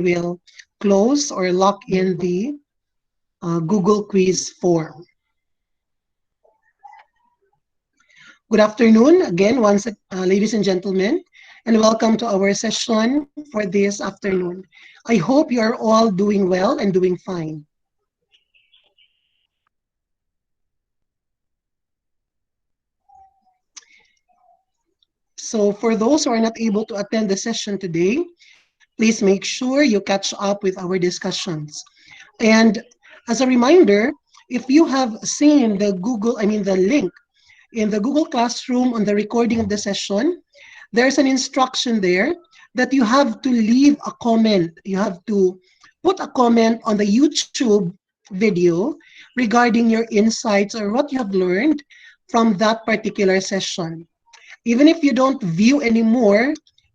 will close or lock in the Google quiz form. Good afternoon again, ladies and gentlemen, and welcome to our session for this afternoon. I hope you are all doing well and doing fine. So for those who are not able to attend the session today, please make sure you catch up with our discussions. And as a reminder, if you have seen the link in the Google Classroom on the recording of the session, there's an instruction there that you have to leave a comment. You have to put a comment on the YouTube video regarding your insights or what you have learned from that particular session. Even if you don't view anymore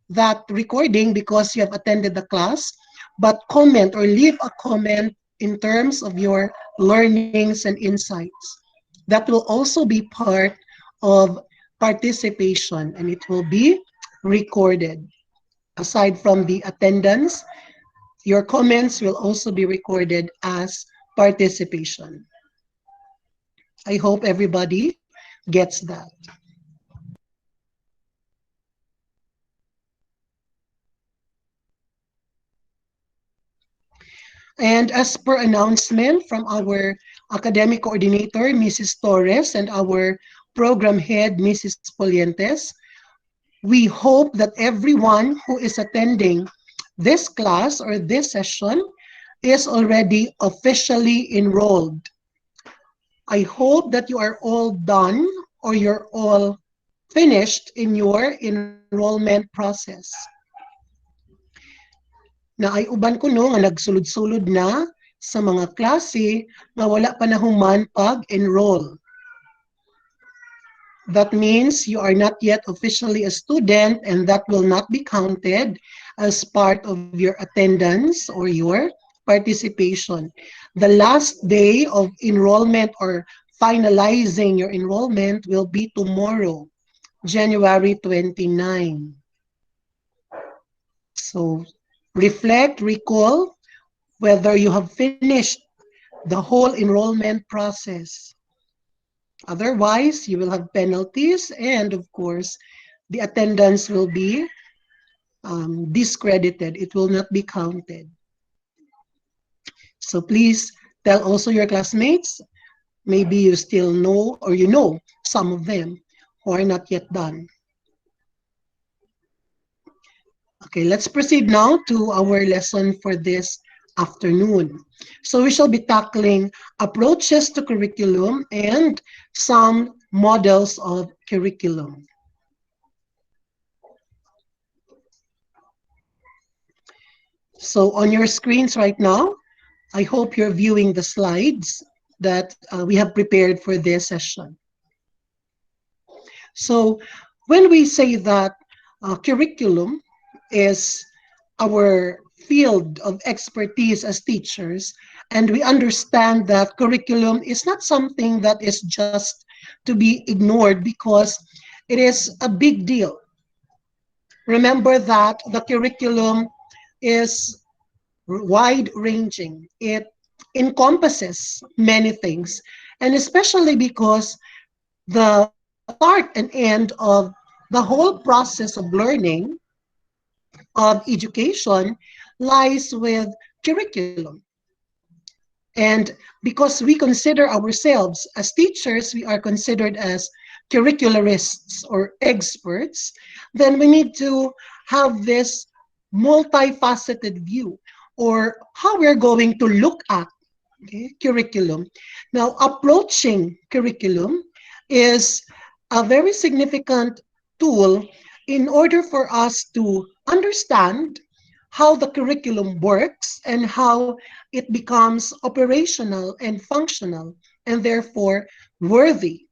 that recording because you have attended the class, but comment or leave a comment in terms of your learnings and insights. That will also be part of participation, and it will be recorded. Aside from the attendance, your comments will also be recorded as participation. I hope everybody gets that. And as per announcement from our academic coordinator, Mrs. Torres, and our program head, Mrs. Polientes, we hope that everyone who is attending this class or this session is already officially enrolled. I hope that you are all done or you're all finished in your enrollment process. Na ay uban ko no nga nagsulod-sulod na sa mga klase nga wala pa nahuman pag-enroll. That means you are not yet officially a student, and that will not be counted as part of your attendance or your participation. The last day of enrollment or finalizing your enrollment will be tomorrow, January 29. So reflect, recall whether you have finished the whole enrollment process. Otherwise, you will have penalties, and of course, the attendance will be discredited. It will not be counted. So please tell also your classmates, maybe you still know or you know some of them who are not yet done. Okay, let's proceed now to our lesson for this afternoon. So we shall be tackling approaches to curriculum and some models of curriculum. So on your screens right now, I hope you're viewing the slides that we have prepared for this session. So when we say that curriculum is our field of expertise as teachers, and we understand that curriculum is not something that is just to be ignored because it is a big deal. Remember that the curriculum is wide-ranging. It encompasses many things, and especially because the start and end of the whole process of learning, of education, lies with curriculum. And because we consider ourselves as teachers, we are considered as curricularists or experts, then we need to have this multifaceted view or how we're going to look at curriculum. Now, approaching curriculum is a very significant tool in order for us to understand how the curriculum works and how it becomes operational and functional and therefore worthy.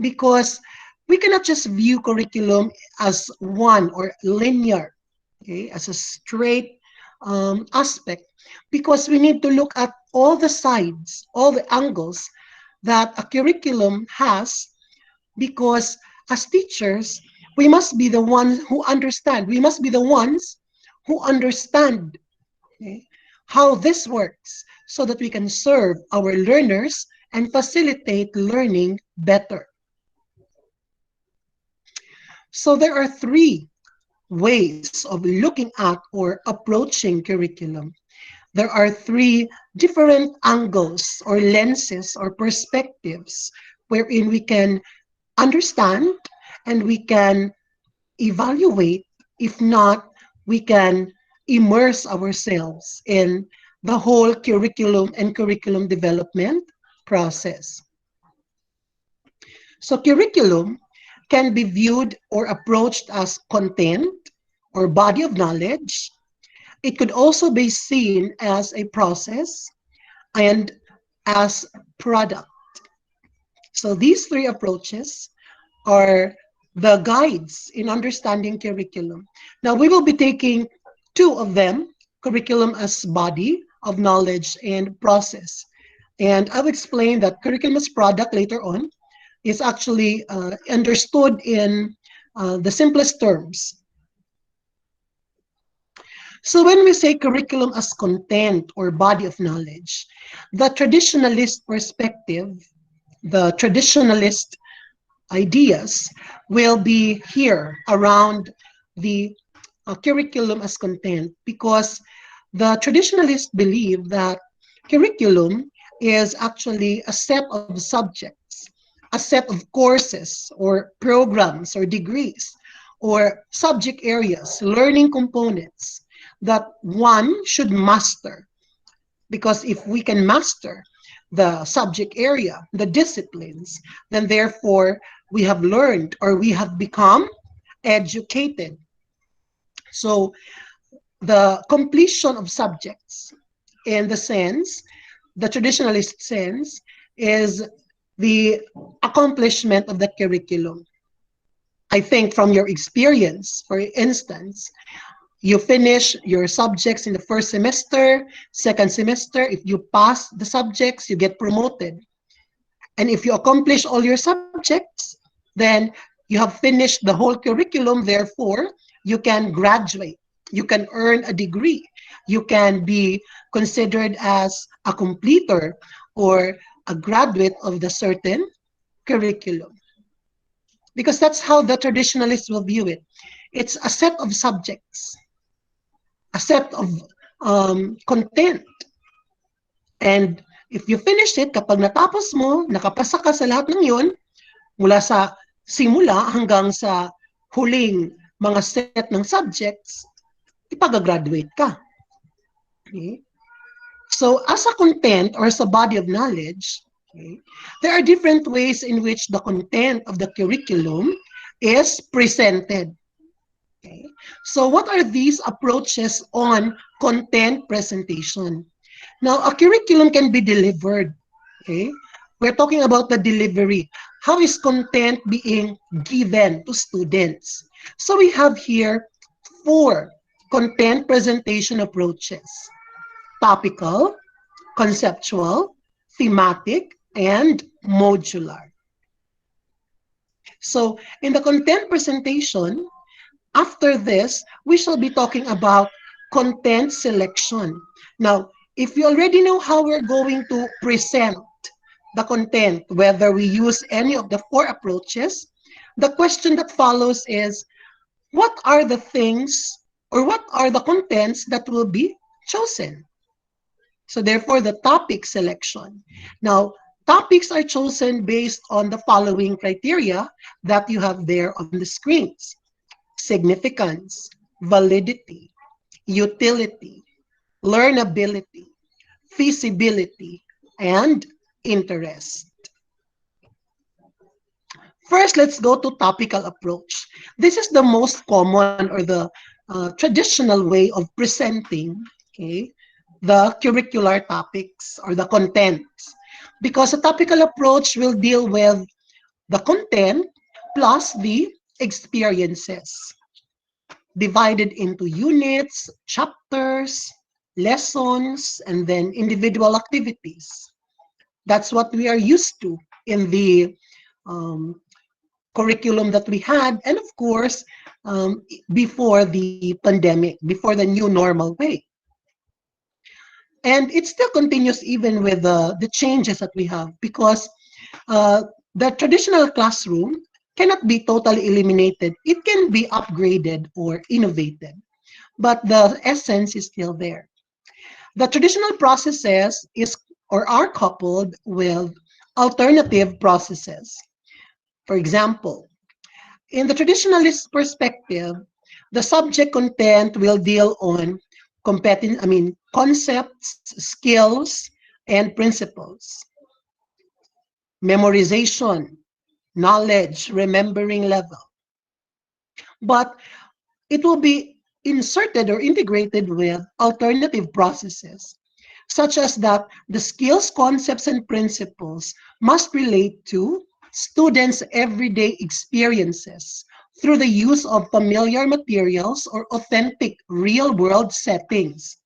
Because we cannot just view curriculum as one or linear, okay, as a straight aspect, because we need to look at all the sides, all the angles that a curriculum has, because as teachers, we must be the ones who understand. We must be the ones who understand Okay? How this works so that we can serve our learners and facilitate learning better. So there are three ways of looking at or approaching curriculum. There are three different angles or lenses or perspectives wherein we can understand and we can evaluate. If not, we can immerse ourselves in the whole curriculum and curriculum development process. So curriculum can be viewed or approached as content or body of knowledge. It could also be seen as a process and as product. So these three approaches are the guides in understanding curriculum. Now we will be taking two of them, curriculum as body of knowledge and process. And I'll explain that curriculum as product later on is actually understood in the simplest terms. So when we say curriculum as content or body of knowledge, the traditionalist perspective, the traditionalist ideas will be here around the curriculum as content, because the traditionalists believe that curriculum is actually a set of subjects, a set of courses or programs or degrees or subject areas, learning components that one should master. Because if we can master the subject area, the disciplines, then therefore we have learned or we have become educated. So the completion of subjects in the sense, the traditionalist sense, is the accomplishment of the curriculum. I think from your experience, for instance, you finish your subjects in the first semester, second semester. If you pass the subjects, you get promoted. And if you accomplish all your subjects, then you have finished the whole curriculum. Therefore, you can graduate. You can earn a degree. You can be considered as a completer or a graduate of the certain curriculum. Because that's how the traditionalists will view it. It's a set of subjects, a set of content. And if you finish it, kapag natapos mo, nakapasa ka sa lahat ng yun, mula sa simula hanggang sa huling mga set ng subjects, ipag-graduate ka. Okay? So as a content or as a body of knowledge, okay, there are different ways in which the content of the curriculum is presented. Okay? So what are these approaches on content presentation? Now, a curriculum can be delivered. Okay? We're talking about the delivery. How is content being given to students? So we have here 4 content presentation approaches: topical, conceptual, thematic, and modular. So in the content presentation, after this, we shall be talking about content selection. Now, if you already know how we're going to present the content, whether we use any of the 4 approaches, the question that follows is, what are the things or what are the contents that will be chosen? So therefore, the topic selection. Now, topics are chosen based on the following criteria that you have there on the screens: significance, validity, utility, learnability, feasibility, and interest. First, let's go to topical approach. This is the most common or the traditional way of presenting, okay, the curricular topics or the contents, because a topical approach will deal with the content plus the experiences, divided into units, chapters, lessons, and then individual activities. That's what we are used to in the curriculum that we had, and of course, before the pandemic, before the new normal way. And it still continues even with the changes that we have, because uh, the traditional classroom cannot be totally eliminated. It can be upgraded or innovated, but the essence is still there. The traditional processes is or are coupled with alternative processes. For example, in the traditionalist perspective, the subject content will deal on concepts, skills, and principles, memorization, knowledge, remembering level. But it will be inserted or integrated with alternative processes, such as that the skills, concepts, and principles must relate to students' everyday experiences through the use of familiar materials or authentic real-world settings.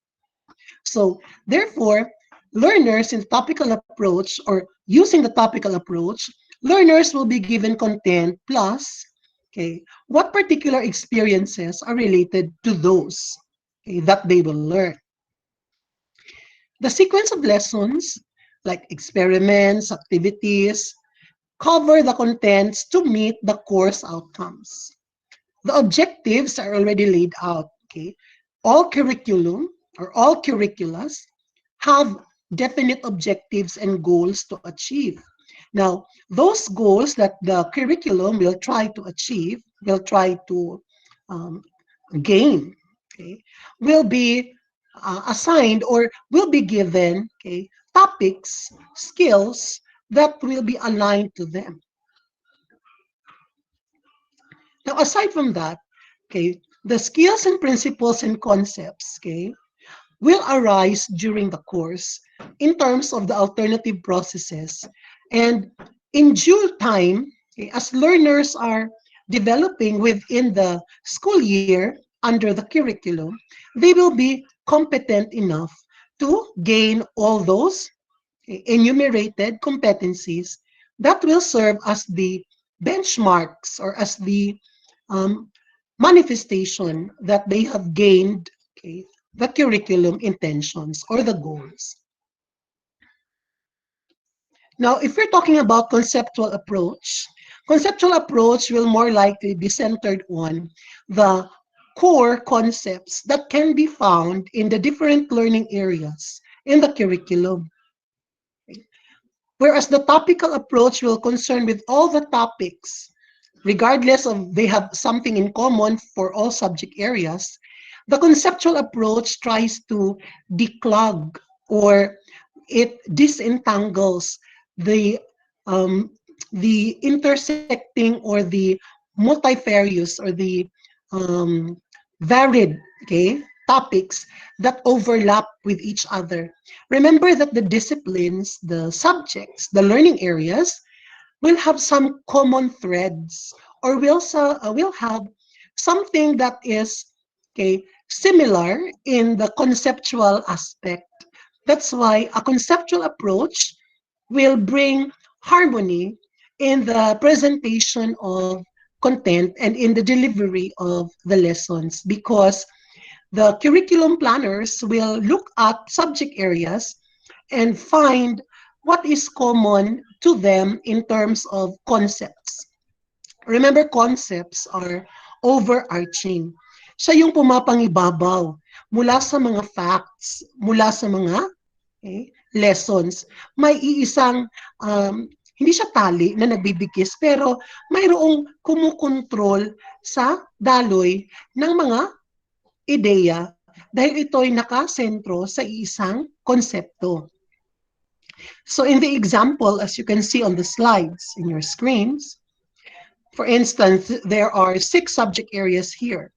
So, therefore, learners in topical approach or using the topical approach, learners will be given content plus, okay, what particular experiences are related to those, okay, that they will learn. The sequence of lessons, like experiments, activities, cover the contents to meet the course outcomes. The objectives are already laid out. Okay, all curriculum or all curriculums have definite objectives and goals to achieve. Now, those goals that the curriculum will try to achieve, will try to um, gain, okay, will be assigned or will be given, okay, topics, skills that will be aligned to them. Now, aside from that, okay, the skills and principles and concepts, okay, will arise during the course in terms of the alternative processes. And in due time, okay, as learners are developing within the school year under the curriculum, they will be competent enough to gain all those enumerated competencies that will serve as the benchmarks or as the um, manifestation that they have gained, okay, the curriculum intentions or the goals. Now, if we're talking about conceptual approach will more likely be centered on the core concepts that can be found in the different learning areas in the curriculum. Whereas the topical approach will concern with all the topics, regardless of they have something in common for all subject areas. The conceptual approach tries to declog or it disentangles the um, the intersecting or the multifarious or the um, varied, okay, topics that overlap with each other. Remember that the disciplines, the subjects, the learning areas will have some common threads or will have something that is, okay, similar in the conceptual aspect. That's why a conceptual approach will bring harmony in the presentation of content and in the delivery of the lessons, because the curriculum planners will look at subject areas and find what is common to them in terms of concepts. Remember, concepts are overarching. Siya yung pumapangibabaw mula sa mga facts, mula sa mga, lessons. May iisang, hindi siya tali na nagbibigkis, pero mayroong kumukontrol sa daloy ng mga ideya dahil ito'y nakasentro sa isang konsepto. So in the example, as you can see on the slides in your screens, for instance, there are 6 subject areas here: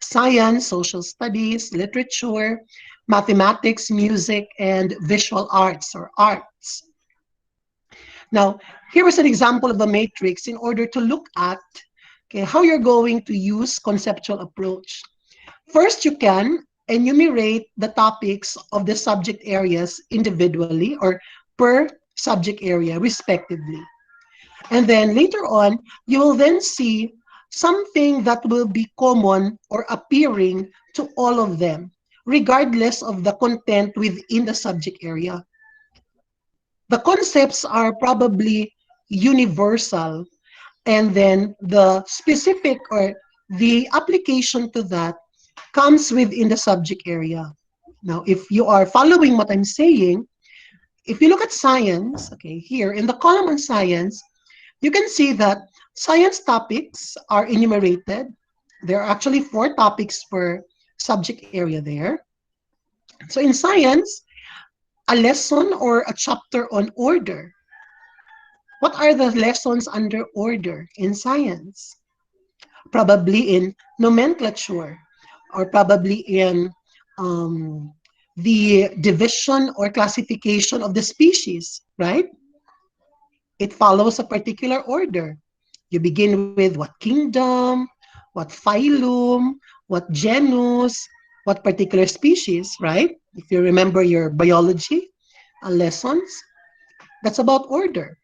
science, social studies, literature, mathematics, music, and visual arts or arts. Now, here is an example of a matrix in order to look at, okay, how you're going to use conceptual approach. First, you can enumerate the topics of the subject areas individually or per subject area, respectively. And then later on, you will then see something that will be common or appearing to all of them, regardless of the content within the subject area. The concepts are probably universal, and then the specific or the application to that comes within the subject area. Now, if you are following what I'm saying, if you look at science, okay, here in the column on science, you can see that science topics are enumerated. There are actually 4 topics per subject area there. So in science, a lesson or a chapter on order. What are the lessons under order in science? Probably in nomenclature, or probably in um, the division or classification of the species, right? It follows a particular order. You begin with what kingdom, what phylum, what genus, what particular species, right? If you remember your biology lessons, that's about order.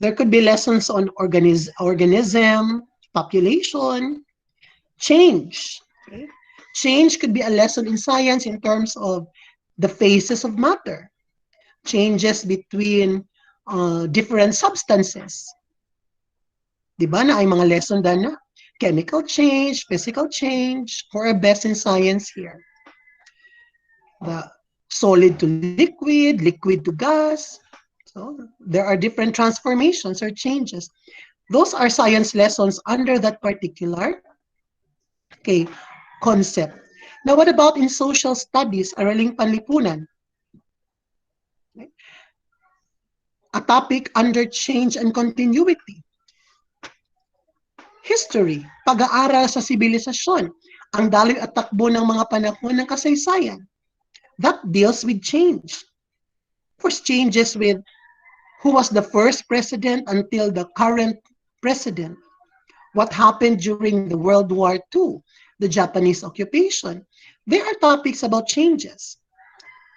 There could be lessons on organism, population, change. Okay? Change could be a lesson in science in terms of the phases of matter, changes between different substances. Di ba na ay mga lesson dyan na? Chemical change, physical change, for our best in science here. The solid to liquid, liquid to gas. So there are different transformations or changes. Those are science lessons under that particular okay, concept. Now, what about in social studies, araling panlipunan? A topic under change and continuity. History, pag-aaral sa sibilisasyon, ang daloy at takbo ng mga panahon ng kasaysayan. That deals with change. First, changes with who was the first president until the current president. What happened during the World War II, the Japanese occupation. There are topics about changes.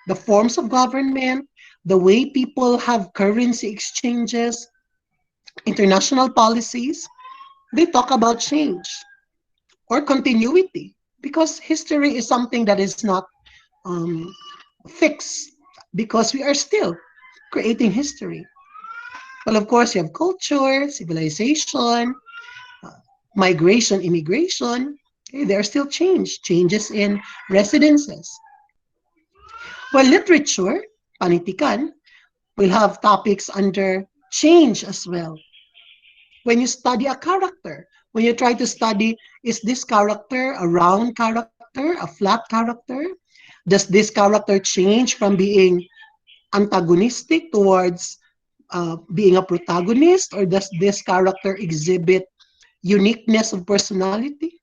The forms of government, the way people have currency exchanges, international policies, they talk about change or continuity because history is something that is not um, fixed because we are still creating history. Well, of course, you have culture, civilization, migration, immigration. Okay, there are still changes in residences. Well, literature, panitikan, will have topics under change as well. When you study a character, when you try to study, is this character a round character, a flat character? Does this character change from being antagonistic towards being a protagonist, or does this character exhibit uniqueness of personality?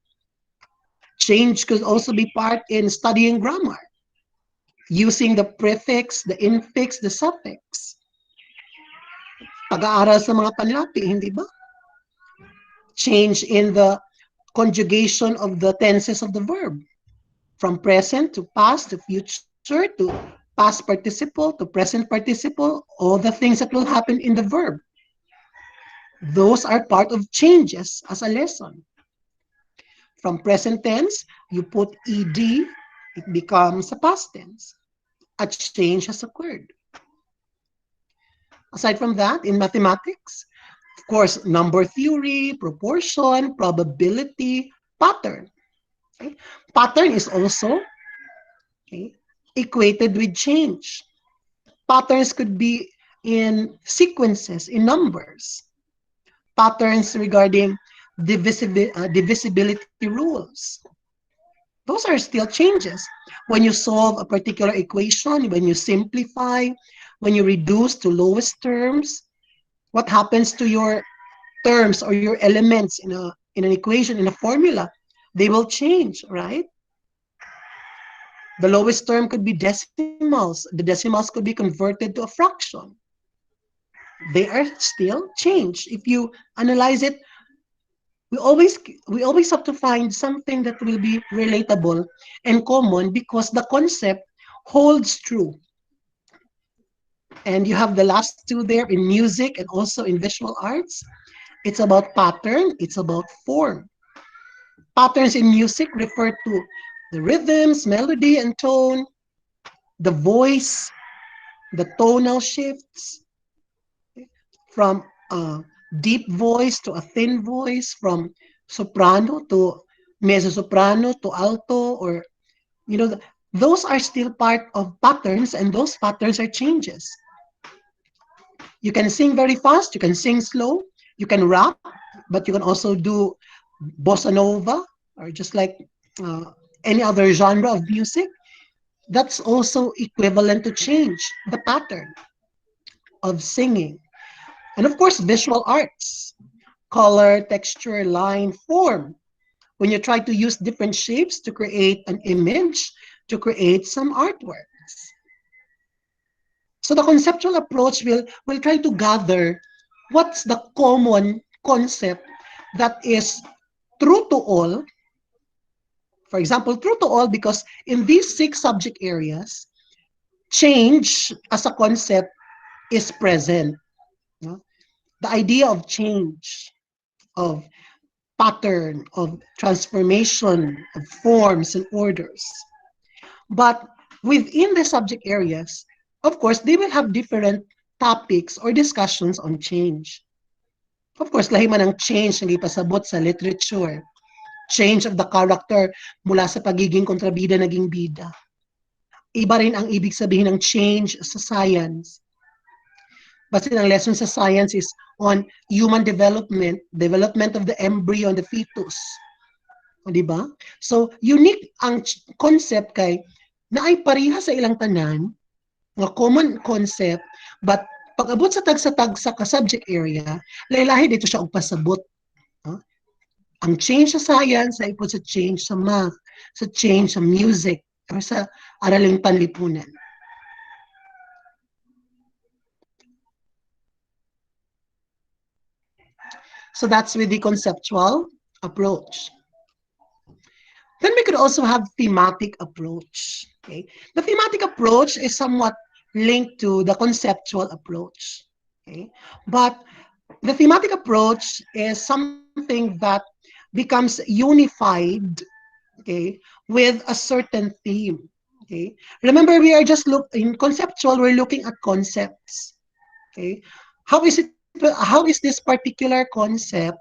Change could also be part in studying grammar, using the prefix, the infix, the suffix. Pag-aaral sa mga panlapi, hindi ba? Change in the conjugation of the tenses of the verb, from present to past to future to past participle to present participle, all the things that will happen in the verb. Those are part of changes as a lesson. From present tense, you put ed, it becomes a past tense. A change has occurred. Aside from that, in mathematics, of course, number theory, proportion, probability, pattern. Okay? Pattern is also okay, equated with change. Patterns could be in sequences, in numbers. Patterns regarding divisibility rules. Those are still changes. When you solve a particular equation, when you simplify, when you reduce to lowest terms, what happens to your terms or your elements in an equation, in a formula? They will change, right? The lowest term could be decimals. The decimals could be converted to a fraction. They are still change. If you analyze it, we always have to find something that will be relatable and common because the concept holds true. And you have the last 2 there in music and also in visual arts. It's about pattern, it's about form. Patterns in music refer to The rhythms, melody, and tone, the voice, the tonal shifts from a deep voice to a thin voice, from soprano to mezzo soprano to alto, or you know, those are still part of patterns, and those patterns are changes. You can sing very fast, you can sing slow, you can rap, but you can also do bossa nova, or just like uh, any other genre of music. That's also equivalent to change the pattern of singing. And of course, visual arts, color, texture, line, form. When you try to use different shapes to create an image, to create some artworks. So the conceptual approach will try to gather what's the common concept that is true to all. For example, true to all because in these 6 subject areas, change as a concept is present. No? The idea of change, of pattern, of transformation, of forms and orders. But within the subject areas, of course, they will have different topics or discussions on change. Of course, lahi man ang change na ipasabot sa literature. Change of the character mula sa pagiging kontrabida naging bida. Iba rin ang ibig sabihin ng change sa science. Basta ang lesson sa science is on human development, development of the embryo and the fetus. O, di ba? So, unique ang concept kay na ay pareha sa ilang tanan, nga common concept, but pag abot sa tag sa ka-subject area, lahi-lahi dito siya og pasabot. No? Ang change sa science ay ipot sa change sa math, sa change sa music, or sa araling panlipunan. So that's with the conceptual approach. Then we could also have thematic approach. Okay? The thematic approach is somewhat linked to the conceptual approach. Okay? But the thematic approach is something that becomes unified, okay, with a certain theme. Okay? Remember, we are just in conceptual, we're looking at concepts. Okay? How is this particular concept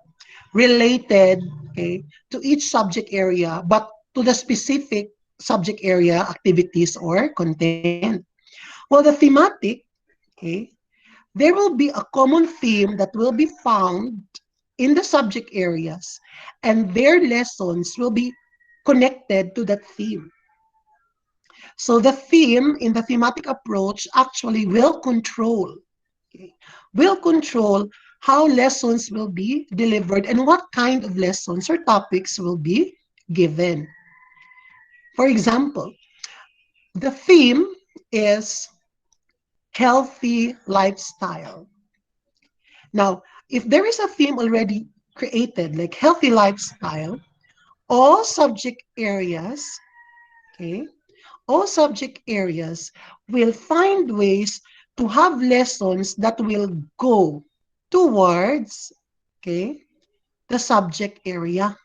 related, okay, to each subject area, but to the specific subject area activities or content? Well, the thematic, okay, there will be a common theme that will be found in the subject areas, and their lessons will be connected to that theme. So the theme in the thematic approach actually will control, okay, will control how lessons will be delivered and what kind of lessons or topics will be given. For example, the theme is healthy lifestyle. Now, if there is a theme already created, like healthy lifestyle, all subject areas, okay, all subject areas will find ways to have lessons that will go towards, okay, the subject area.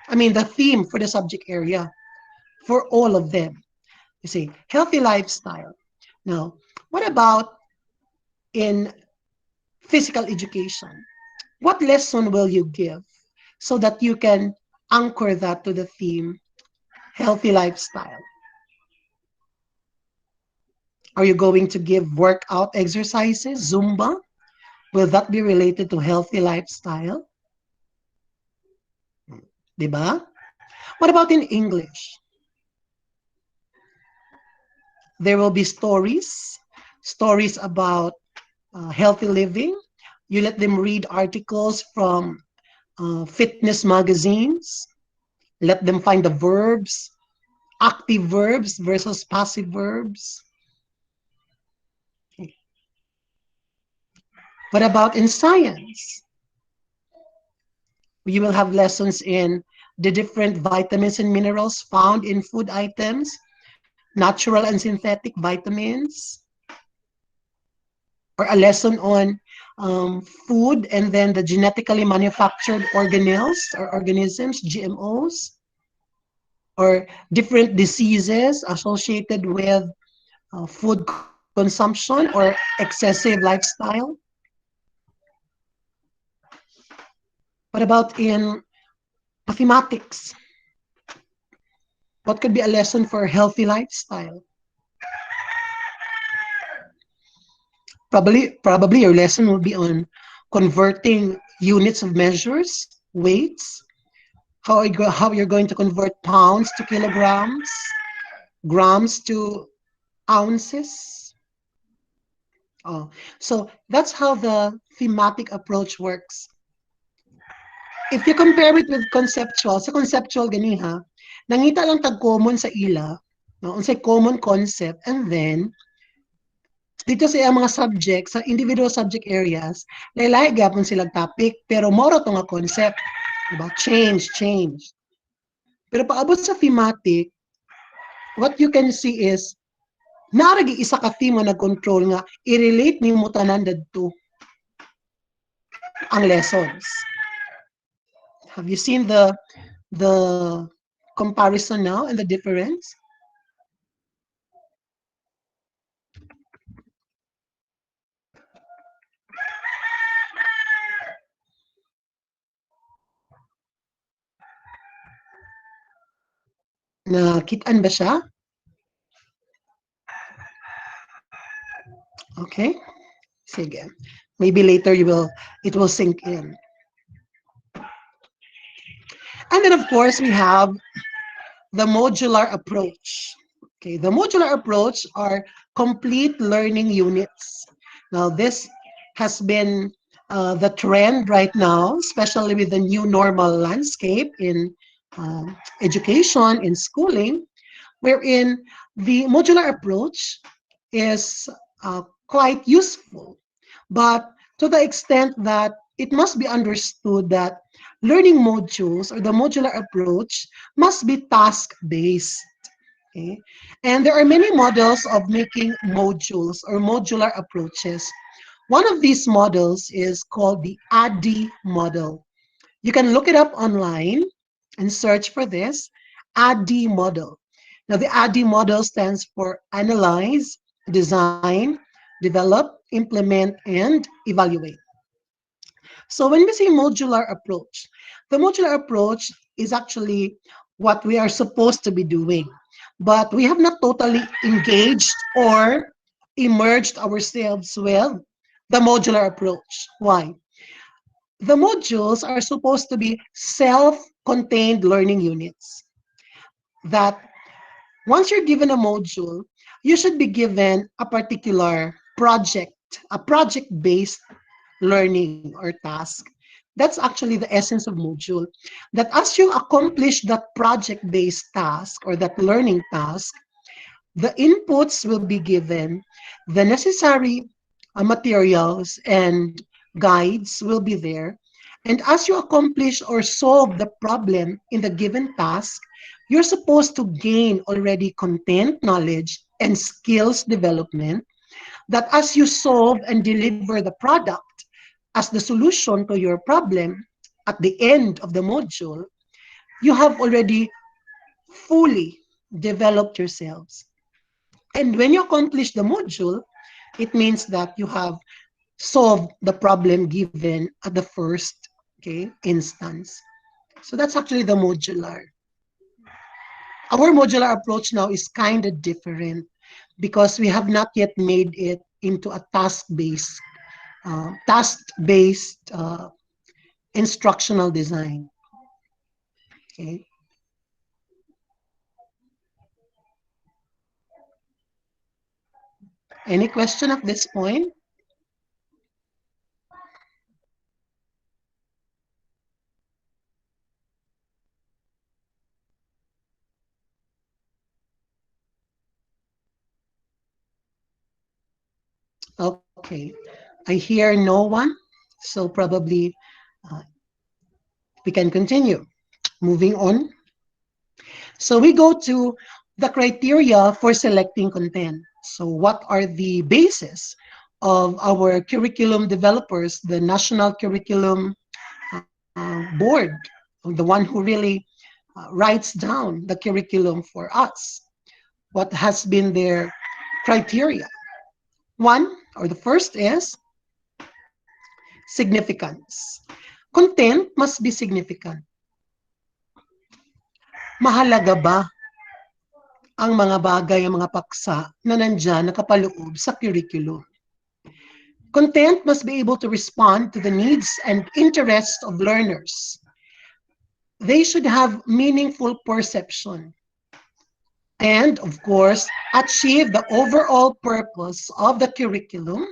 I mean, the theme for the subject area for all of them. You see, healthy lifestyle. Now, what about in physical education? What lesson will you give so that you can anchor that to the theme, healthy lifestyle? Are you going to give workout exercises, Zumba? Will that be related to healthy lifestyle? Diba? What about in English? There will be stories about healthy living. You let them read articles from fitness magazines. Let them find the verbs, active verbs versus passive verbs. What about in science? You will have lessons in the different vitamins and minerals found in food items, natural and synthetic vitamins, or a lesson on food and then the genetically manufactured organelles or organisms, GMOs. or different diseases associated with food consumption or excessive lifestyle? What about in mathematics? What could be a lesson for a healthy lifestyle? Probably your lesson will be on converting units of measures, weights, how you're going to convert pounds to kilograms, grams to ounces. Oh, so that's how the thematic approach works. If you compare it with conceptual, sa conceptual gani ha, nangita lang tag common sa ila, no, unsay common concept, and then dito sa mga subjects, sa individual subject areas, laylay gyapon silang topic, pero moro to nga concept, diba? Change. Pero paabot sa thematic, what you can see is naragi isa ka theme nga nag-control nga i-relate ni mo tanan dadto ang lessons. Have you seen the comparison now and the difference? Nakitaan ba siya? Okay. Sige. Maybe later it will sink in. And then of course we have the modular approach. Okay, the modular approach are complete learning units. Now this has been the trend right now, especially with the new normal landscape in education, in schooling, wherein the modular approach is quite useful, but to the extent that it must be understood that learning modules or the modular approach must be task-based. Okay? And there are many models of making modules or modular approaches. One of these models is called the ADDIE model. You can look it up online and search for this ADDIE model. Now, the ADDIE model stands for Analyze, Design, Develop, Implement, and Evaluate. So when we say modular approach, the modular approach is actually what we are supposed to be doing, but we have not totally engaged or immersed ourselves with the modular approach. Why? The modules are supposed to be self-contained learning units that once you're given a module, you should be given a particular project, a project-based learning or task. That's actually the essence of module. That as you accomplish that project-based task or that learning task, the inputs will be given, the necessary materials and guides will be there. And as you accomplish or solve the problem in the given task, you're supposed to gain already content, knowledge, and skills development that as you solve and deliver the product as the solution to your problem at the end of the module, you have already fully developed yourselves. And when you accomplish the module, it means that you have solved the problem given at the first instance. So that's actually the modular. Our modular approach now is kind of different because we have not yet made it into a task-based instructional design. Okay. Any question at this point? Okay. I hear no one, so probably we can continue. Moving on. So we go to the criteria for selecting content. So what are the basis of our curriculum developers, the National Curriculum Board, the one who really writes down the curriculum for us. What has been their criteria? One, or the first is significance. Content must be significant. Mahalaga ba ang mga bagay, ang mga paksa na nandyan nakapaloob sa curriculum? Content must be able to respond to the needs and interests of learners. They should have meaningful perception. And, of course, achieve the overall purpose of the curriculum,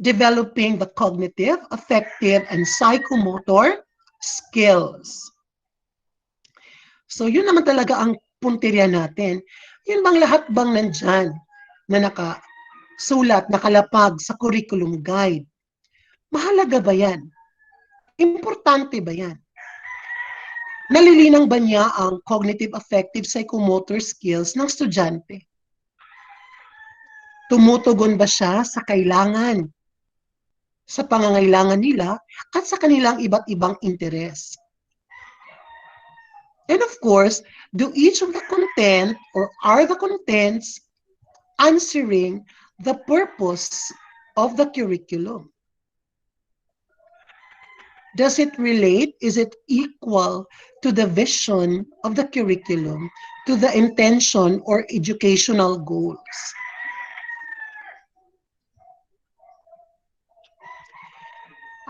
developing the cognitive, affective, and psychomotor skills. So, yun naman talaga ang punteriya natin. Yun bang lahat bang nandyan na nakasulat, nakalapag sa curriculum guide? Mahalaga ba yan? Importante ba yan? Nalilinang ba niya ang cognitive, affective, psychomotor skills ng estudyante? Tumutugon ba siya sa kailangan, sa pangangailangan nila, at sa kanilang iba't ibang interes? And of course, do each of the content or are the contents answering the purpose of the curriculum? Does it relate? Is it equal to the vision of the curriculum, to the intention or educational goals?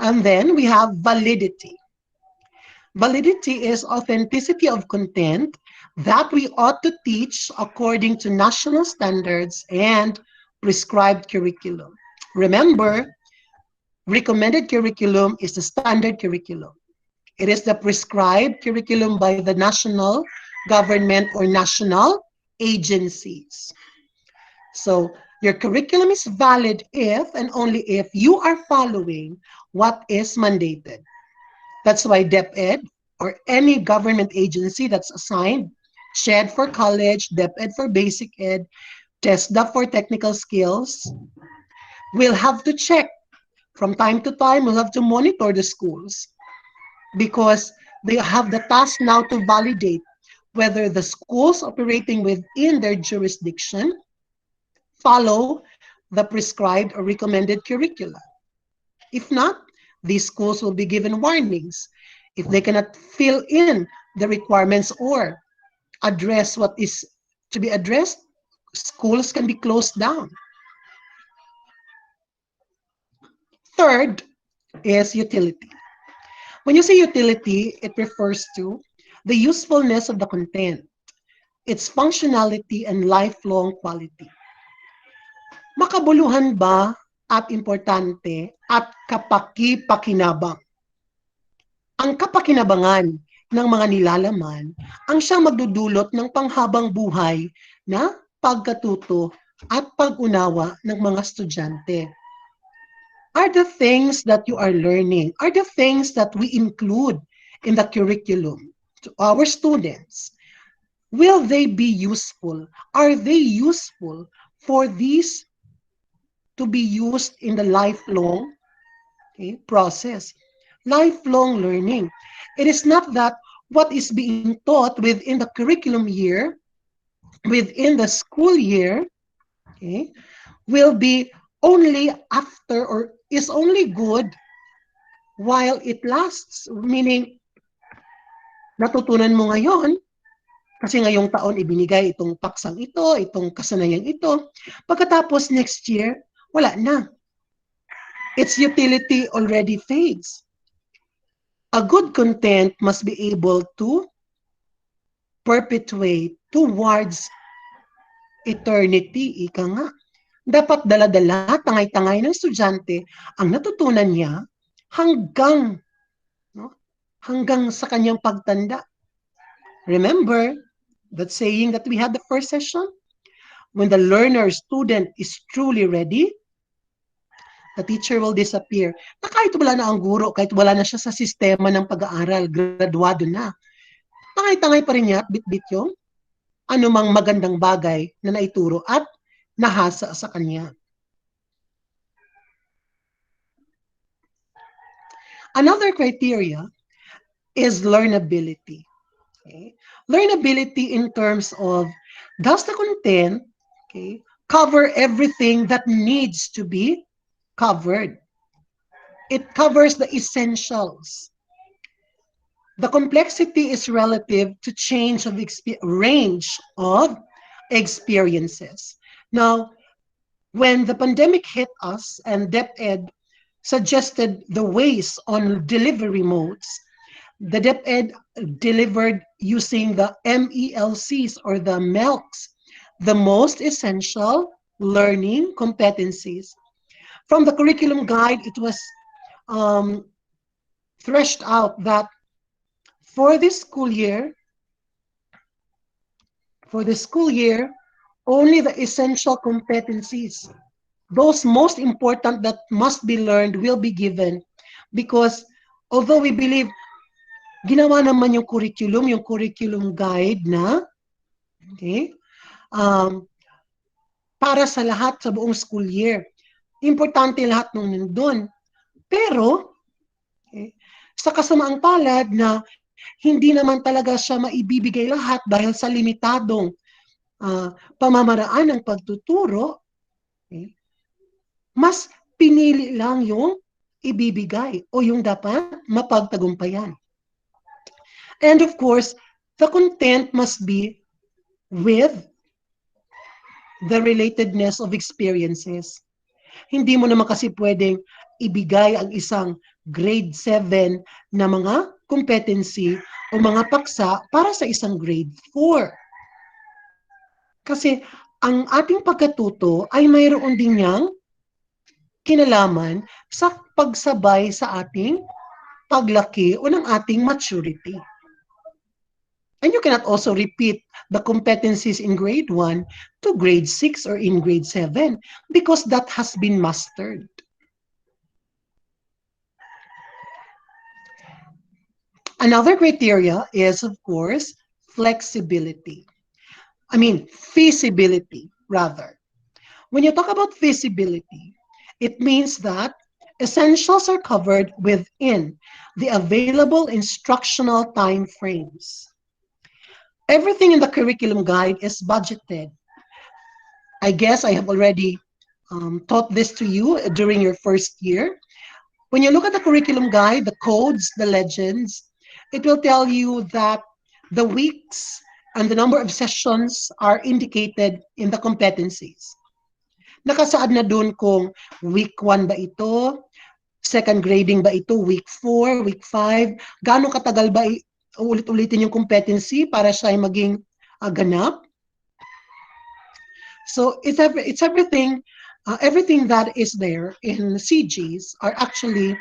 And then we have validity. Validity is authenticity of content that we ought to teach according to national standards and prescribed curriculum. Remember, recommended curriculum is the standard curriculum. It is the prescribed curriculum by the national government or national agencies. So your curriculum is valid if and only if you are following what is mandated. That's why DepEd or any government agency that's assigned, SHED for college, DepEd for basic ed, TESDA for technical skills, will have to check from time to time, we'll have to monitor the schools because they have the task now to validate whether the schools operating within their jurisdiction follow the prescribed or recommended curricula. If not, these schools will be given warnings. If they cannot fill in the requirements or address what is to be addressed, schools can be closed down. Third is utility. When you say utility, it refers to the usefulness of the content, its functionality, and lifelong quality. Makabuluhan ba at importante at kapaki-pakinabang? Ang kapakinabangan ng mga nilalaman ang siyang magdudulot ng panghabang buhay na pagkatuto at pag-unawa ng mga estudyante. Are the things that you are learning, are the things that we include in the curriculum to our students, will they be useful? Are they useful for these to be used in the lifelong process? Lifelong learning. It is not that what is being taught within the curriculum year, within the school year, will be only after or is only good while it lasts. Meaning, natutunan mo ngayon, kasi ngayong taon ibinigay itong paksang ito, itong kasanayan ito. Pagkatapos next year, wala na. Its utility already fades. A good content must be able to perpetuate towards eternity, ika nga. Dapat dala-dala, tangay-tangay ng estudyante ang natutunan niya hanggang sa kanyang pagtanda. Remember that saying that we had the first session? When the learner, student is truly ready, the teacher will disappear. Na kahit wala na ang guro, kahit wala na siya sa sistema ng pag-aaral, graduado na, tangay-tangay pa rin niya at bit-bit yung anumang magandang bagay na naituro at nahasa sa kanya. Another criteria is learnability. Okay? Learnability in terms of, does the content, okay, cover everything that needs to be covered? It covers the essentials. The complexity is relative to change of range of experiences. Now, when the pandemic hit us and DepEd suggested the ways on delivery modes, the DepEd delivered using the MELCs or the MELCs, the most essential learning competencies. From the curriculum guide, it was um, threshed out that for this school year, for the school year, only the essential competencies, those most important that must be learned, will be given. Because although we believe, ginawa naman yung curriculum guide na, okay, um, para sa lahat sa buong school year. Importante lahat nung nandun. Pero, okay, sa kasamaang palad na hindi naman talaga siya maibibigay lahat dahil sa limitadong pamamaraan ng pagtuturo, okay, mas pinili lang yung ibibigay o yung dapat mapagtagumpayan. And of course, the content must be with the relatedness of experiences. Hindi mo naman kasi pwedeng ibigay ang isang grade 7 na mga competency o mga paksa para sa isang grade 4. Kasi ang ating pagkatuto ay mayroon din niyang kinalaman sa pagsabay sa ating paglaki o ng ating maturity. And you cannot also repeat the competencies in grade 1 to grade 6 or in grade 7 because that has been mastered. Another criteria is, of course, flexibility. Feasibility, rather. When you talk about feasibility, it means that essentials are covered within the available instructional time frames. Everything in the curriculum guide is budgeted. I guess I have already taught this to you during your first year. When you look at the curriculum guide, the codes, the legends, it will tell you that the weeks and the number of sessions are indicated in the competencies. Nakasaad na dun kung week 1 ba ito, second grading ba ito, week 4, week 5, gaano katagal ba ulit-ulitin yung competency para siya ay maging ganap. So it's everything, everything that is there in CGs are actually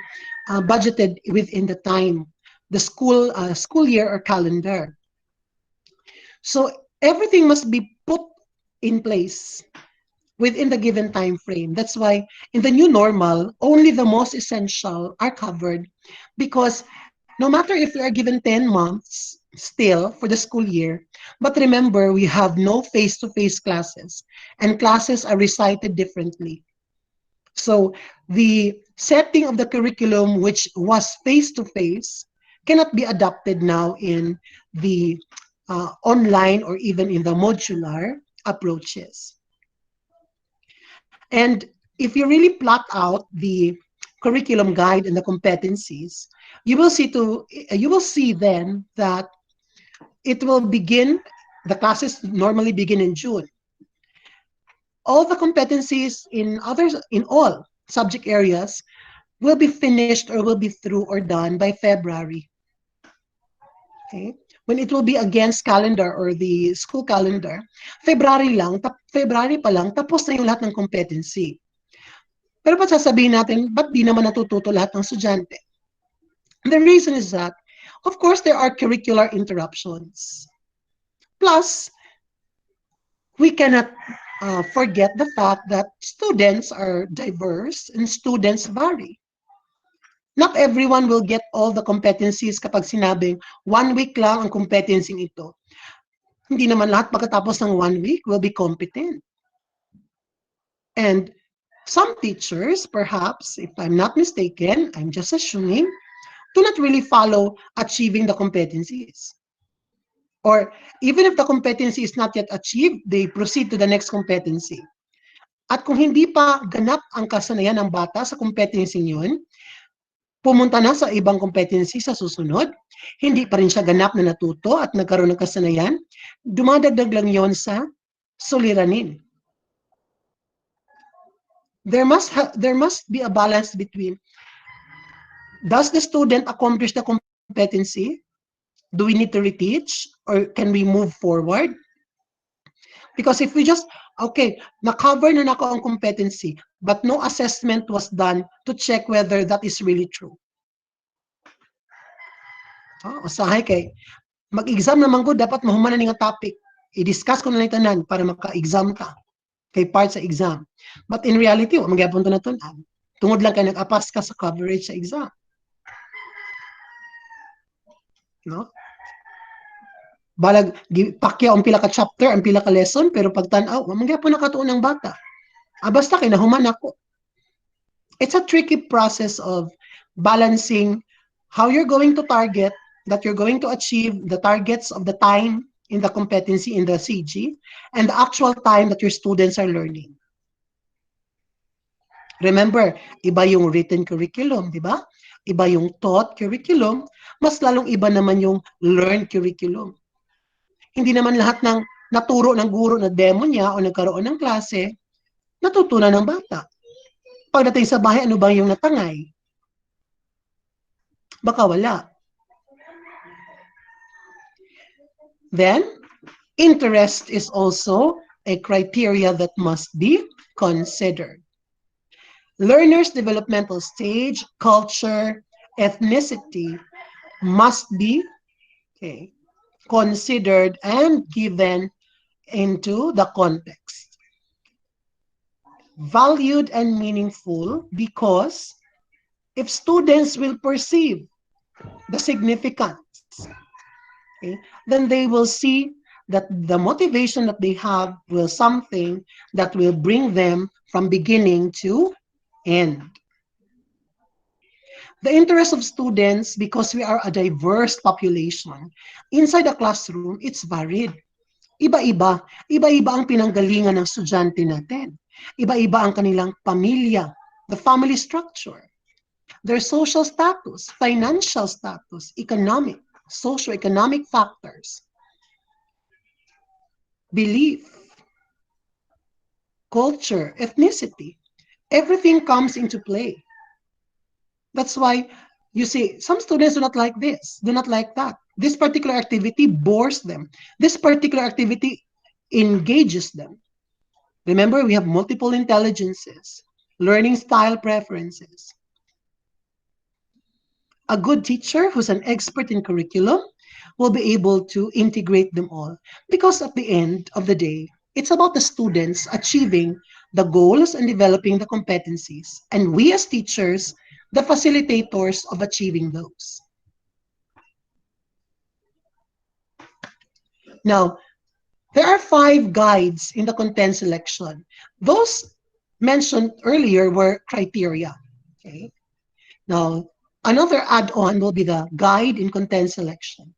budgeted within the time, the school year or calendar. So everything must be put in place within the given time frame. That's why in the new normal, only the most essential are covered, because no matter if we are given 10 months still for the school year, but remember, we have no face-to-face classes, and classes are recited differently. So the setting of the curriculum, which was face-to-face, cannot be adopted now in the online or even in the modular approaches. And if you really plot out the curriculum guide and the competencies, you will see then that it will begin, the classes normally begin in June. All the competencies in all subject areas will be finished or will be through or done by February. Okay? When it will be against calendar or the school calendar, February pa lang, tapos na yung lahat ng competency. Pero ba't sasabihin natin, ba't di naman natututo lahat ng estudyante? The reason is that, of course, there are curricular interruptions. Plus, we cannot forget the fact that students are diverse and students vary. Not everyone will get all the competencies kapag sinabing 1 week lang ang competency ito. Hindi naman lahat pagkatapos ng 1 week will be competent. And some teachers, perhaps, if I'm not mistaken, I'm just assuming, do not really follow achieving the competencies. Or even if the competency is not yet achieved, they proceed to the next competency. At kung hindi pa ganap ang kasanayan ng bata sa competency yun, pumunta na sa ibang competency sa susunod, hindi pa rin siya ganap na natuto at nagkaroon ng kasanayan, dumadagdag lang yon sa suliranin. There must be a balance between, does the student accomplish the competency? Do we need to reteach or can we move forward? Because if we just, okay, na-cover na nako ang competency, but no assessment was done to check whether that is really true. Usahay kay, mag-exam naman ko, dapat mahuman na nga topic. I-discuss ko na lang tanan para maka-exam ka. Kay part sa exam. But in reality, magyapon to na to. Tungod lang kay nag-apas ka sa coverage sa exam. No? Balag, pakya ang pila ka chapter, ang pila ka lesson, pero pag tanaw, magyapon na katuon ng bata. Basta kay nahuman ako. It's a tricky process of balancing how you're going to target, that you're going to achieve the targets of the time in the competency in the CG, and the actual time that your students are learning. Remember, iba yung written curriculum, di ba? Iba yung taught curriculum, mas lalong iba naman yung learned curriculum. Hindi naman lahat ng naturo ng guro na demo niya o nagkaroon ng klase, natutunan ng bata. Pagdating sa bahay, ano bang yung natangay? Baka wala. Then, interest is also a criteria that must be considered. Learners' developmental stage, culture, ethnicity must be considered and given into the context. Valued and meaningful because if students will perceive the significance, then they will see that the motivation that they have will something that will bring them from beginning to end. The interest of students, because we are a diverse population, inside the classroom, it's varied. Iba-iba. Iba-iba ang pinanggalingan ng estudyante natin. Iba-iba ang kanilang pamilya, the family structure, their social status, financial status, economic, socio-economic factors, belief, culture, ethnicity. Everything comes into play. That's why you see, some students do not like this, do not like that. This particular activity bores them. This particular activity engages them. Remember, we have multiple intelligences, learning style preferences. A good teacher who's an expert in curriculum will be able to integrate them all. Because at the end of the day, it's about the students achieving the goals and developing the competencies. And we as teachers, the facilitators of achieving those. Now, there are 5 guides in the content selection. Those mentioned earlier were criteria. Okay. Now, another add-on will be the guide in content selection.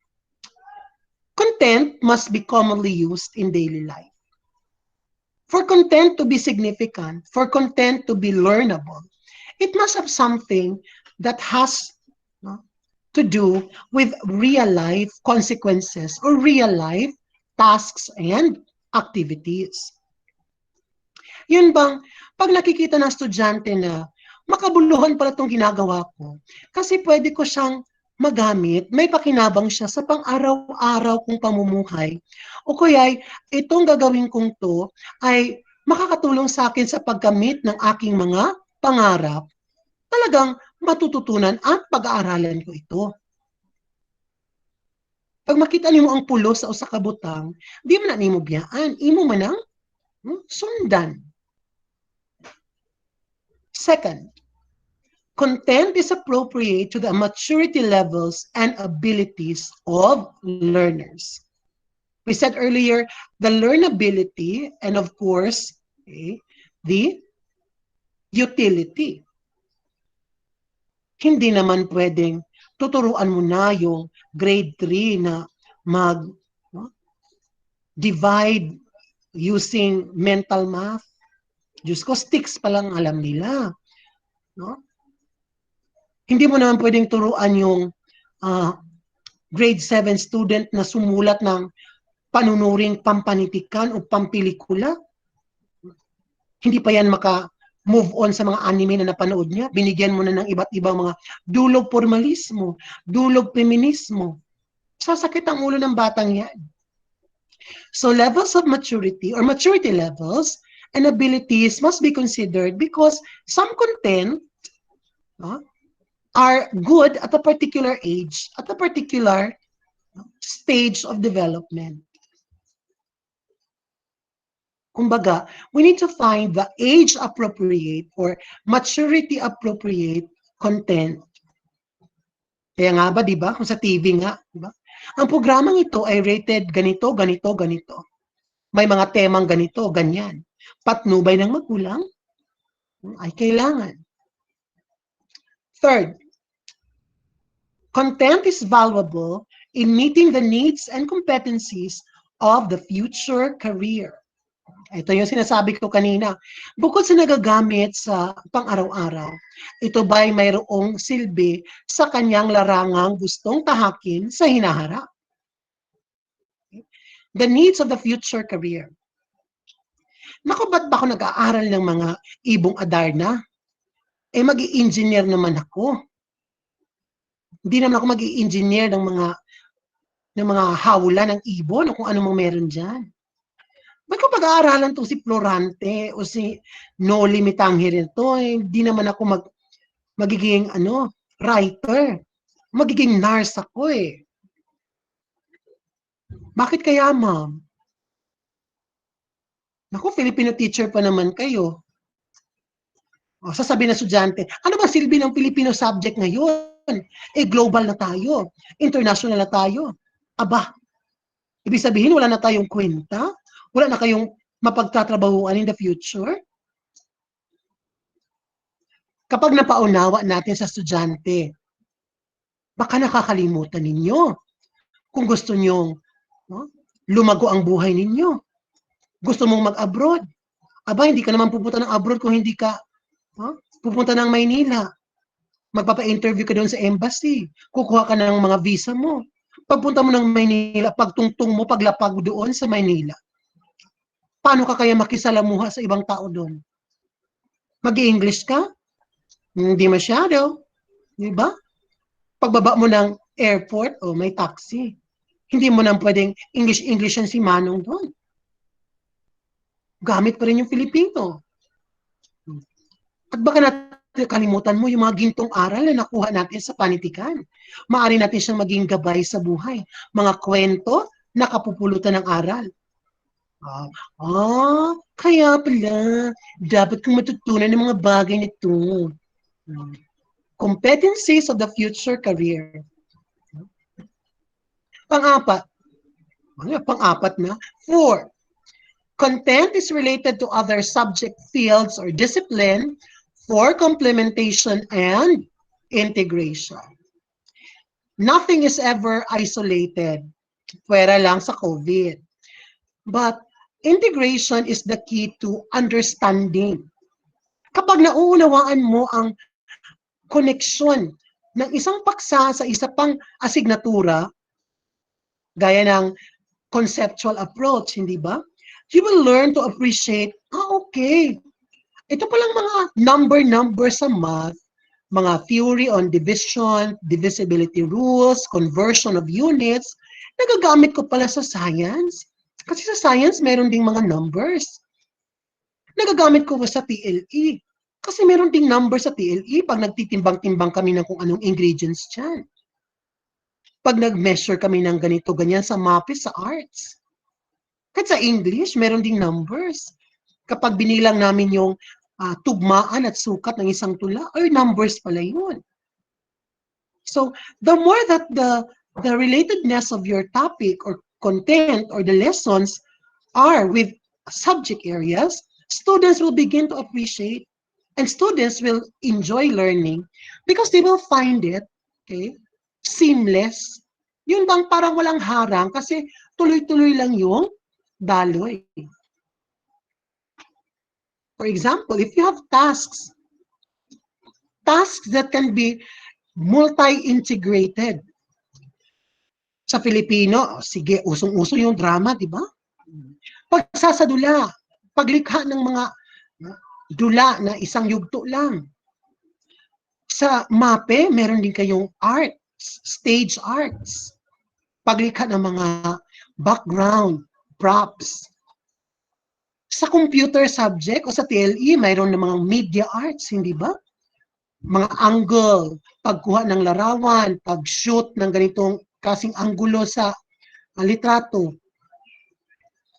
Content must be commonly used in daily life. For content to be significant, for content to be learnable, it must have something that has to do with real-life consequences or real-life tasks and activities. Yun bang, pag nakikita ng estudyante na makabuluhan pala itong ginagawa ko, kasi pwede ko siyang magamit, may pakinabang siya sa pang-araw-araw kong pamumuhay, o kaya itong gagawin kong to ay makakatulong sa akin sa paggamit ng aking mga pangarap, talagang matututunan at pag-aaralan ko ito. Pag makita nimo ang pulo sa usa ka butang, di man na nimo biyaan, imo man ang sundan. Second, content is appropriate to the maturity levels and abilities of learners. We said earlier, the learnability and of course, the utility. Hindi naman pwedeng tuturuan mo na yung grade 3 na divide using mental math. Diyos ko, sticks pa lang alam nila. No? Hindi mo naman pwedeng turuan yung uh, grade 7 student na sumulat ng panunuring pampanitikan o pampelikula. Hindi pa yan maka-move on sa mga anime na napanood niya. Binigyan mo na ng iba't ibang mga dulog formalismo, dulog feminismo. Sasakit ang ulo ng batang yan. So levels of maturity or maturity levels and abilities must be considered because some content are good at a particular age, at a particular stage of development. Kumbaga, we need to find the age-appropriate or maturity-appropriate content. Kaya nga ba, di ba? Kung sa TV nga, di ba? Ang programang ito ay rated ganito, ganito, ganito. May mga temang ganito, ganyan. Patnubay ng magulang ay kailangan. Third, content is valuable in meeting the needs and competencies of the future career. Ito yung sinasabi ko kanina. Bukod sa nagagamit sa pang-araw-araw, ito ba'y mayroong silbi sa kanyang larangang gustong tahakin sa hinaharap? The needs of the future career. Naku, ba't ba ako nag-aaral ng mga ibong Adarna? Mag-i-engineer naman ako. Hindi naman ako mag-i-engineer ng mga hawla ng ibon o kung ano mang meron dyan. Ba't ko pag-aaralan to si Florante o si Noli Mitanghirin to? Hindi naman ako magiging writer. Magiging nurse ako eh. Bakit kaya, ma'am? Naku, Filipino teacher pa naman kayo. O, sasabihin ng estudyante, ano ba silbi ng Filipino subject ngayon? Global na tayo. International na tayo. Aba, ibig sabihin, wala na tayong kwenta? Wala na kayong mapagtatrabahuan in the future? Kapag napaunawa natin sa estudyante, baka nakakalimutan ninyo kung gusto nyong lumago ang buhay ninyo. Gusto mong mag-abroad. Aba, hindi ka naman pupunta ng abroad kung hindi ka pupunta ng Maynila. Magpapa-interview ka doon sa embassy. Kukuha ka ng mga visa mo. Pagpunta mo ng Maynila, pagtungtong mo, paglapag doon sa Maynila. Paano ka kaya makisalamuha sa ibang tao doon? Mag-i-English ka? Hindi masyado. Di ba? Pagbaba mo ng airport, may taxi. Hindi mo nang pwedeng English yan si Manong doon. Gamit pa rin yung Filipino. At baka natin kalimutan mo yung mga gintong aral na nakuha natin sa panitikan. Maaari natin siyang maging gabay sa buhay. Mga kwento na kapupulutan ng aral. Kaya pala, dapat kong matutunan ng mga bagay nito. Competencies of the future career. Pang-apat na. 4. Content is related to other subject fields or discipline for complementation and integration. Nothing is ever isolated. Pwera lang sa COVID. But integration is the key to understanding. Kapag nauunawaan mo ang koneksyon ng isang paksa sa isa pang asignatura, gaya ng conceptual approach, hindi ba? You will learn to appreciate, okay, ito palang mga number sa math, mga theory on division, divisibility rules, conversion of units, nagagamit ko pala sa science. Kasi sa science, meron ding mga numbers. Nagagamit ko sa TLE. Kasi meron ding numbers sa TLE pag nagtitimbang-timbang kami ng kung anong ingredients dyan. Pag nag-measure kami ng ganito, ganyan sa MAPE, sa arts. Kahit sa English, meron ding numbers. Kapag binilang namin yung tugmaan at sukat ng isang tula, numbers pala yun. So, the more that the relatedness of your topic or content or the lessons are with subject areas, students will begin to appreciate and students will enjoy learning because they will find it, seamless. Yun bang parang walang harang kasi tuloy-tuloy lang yung daloy. For example, if you have tasks that can be multi-integrated. Sa Filipino, sige, usong-uso yung drama, di ba? Pagsasadula, paglikha ng mga dula na isang yugto lang. Sa MAPE, meron din kayong arts, stage arts. Paglikha ng mga background, props. Sa computer subject o sa TLE, mayroon ng mga media arts, hindi ba? Mga angle, pagkuha ng larawan, pag-shoot ng ganitong kasing anggulo sa litrato.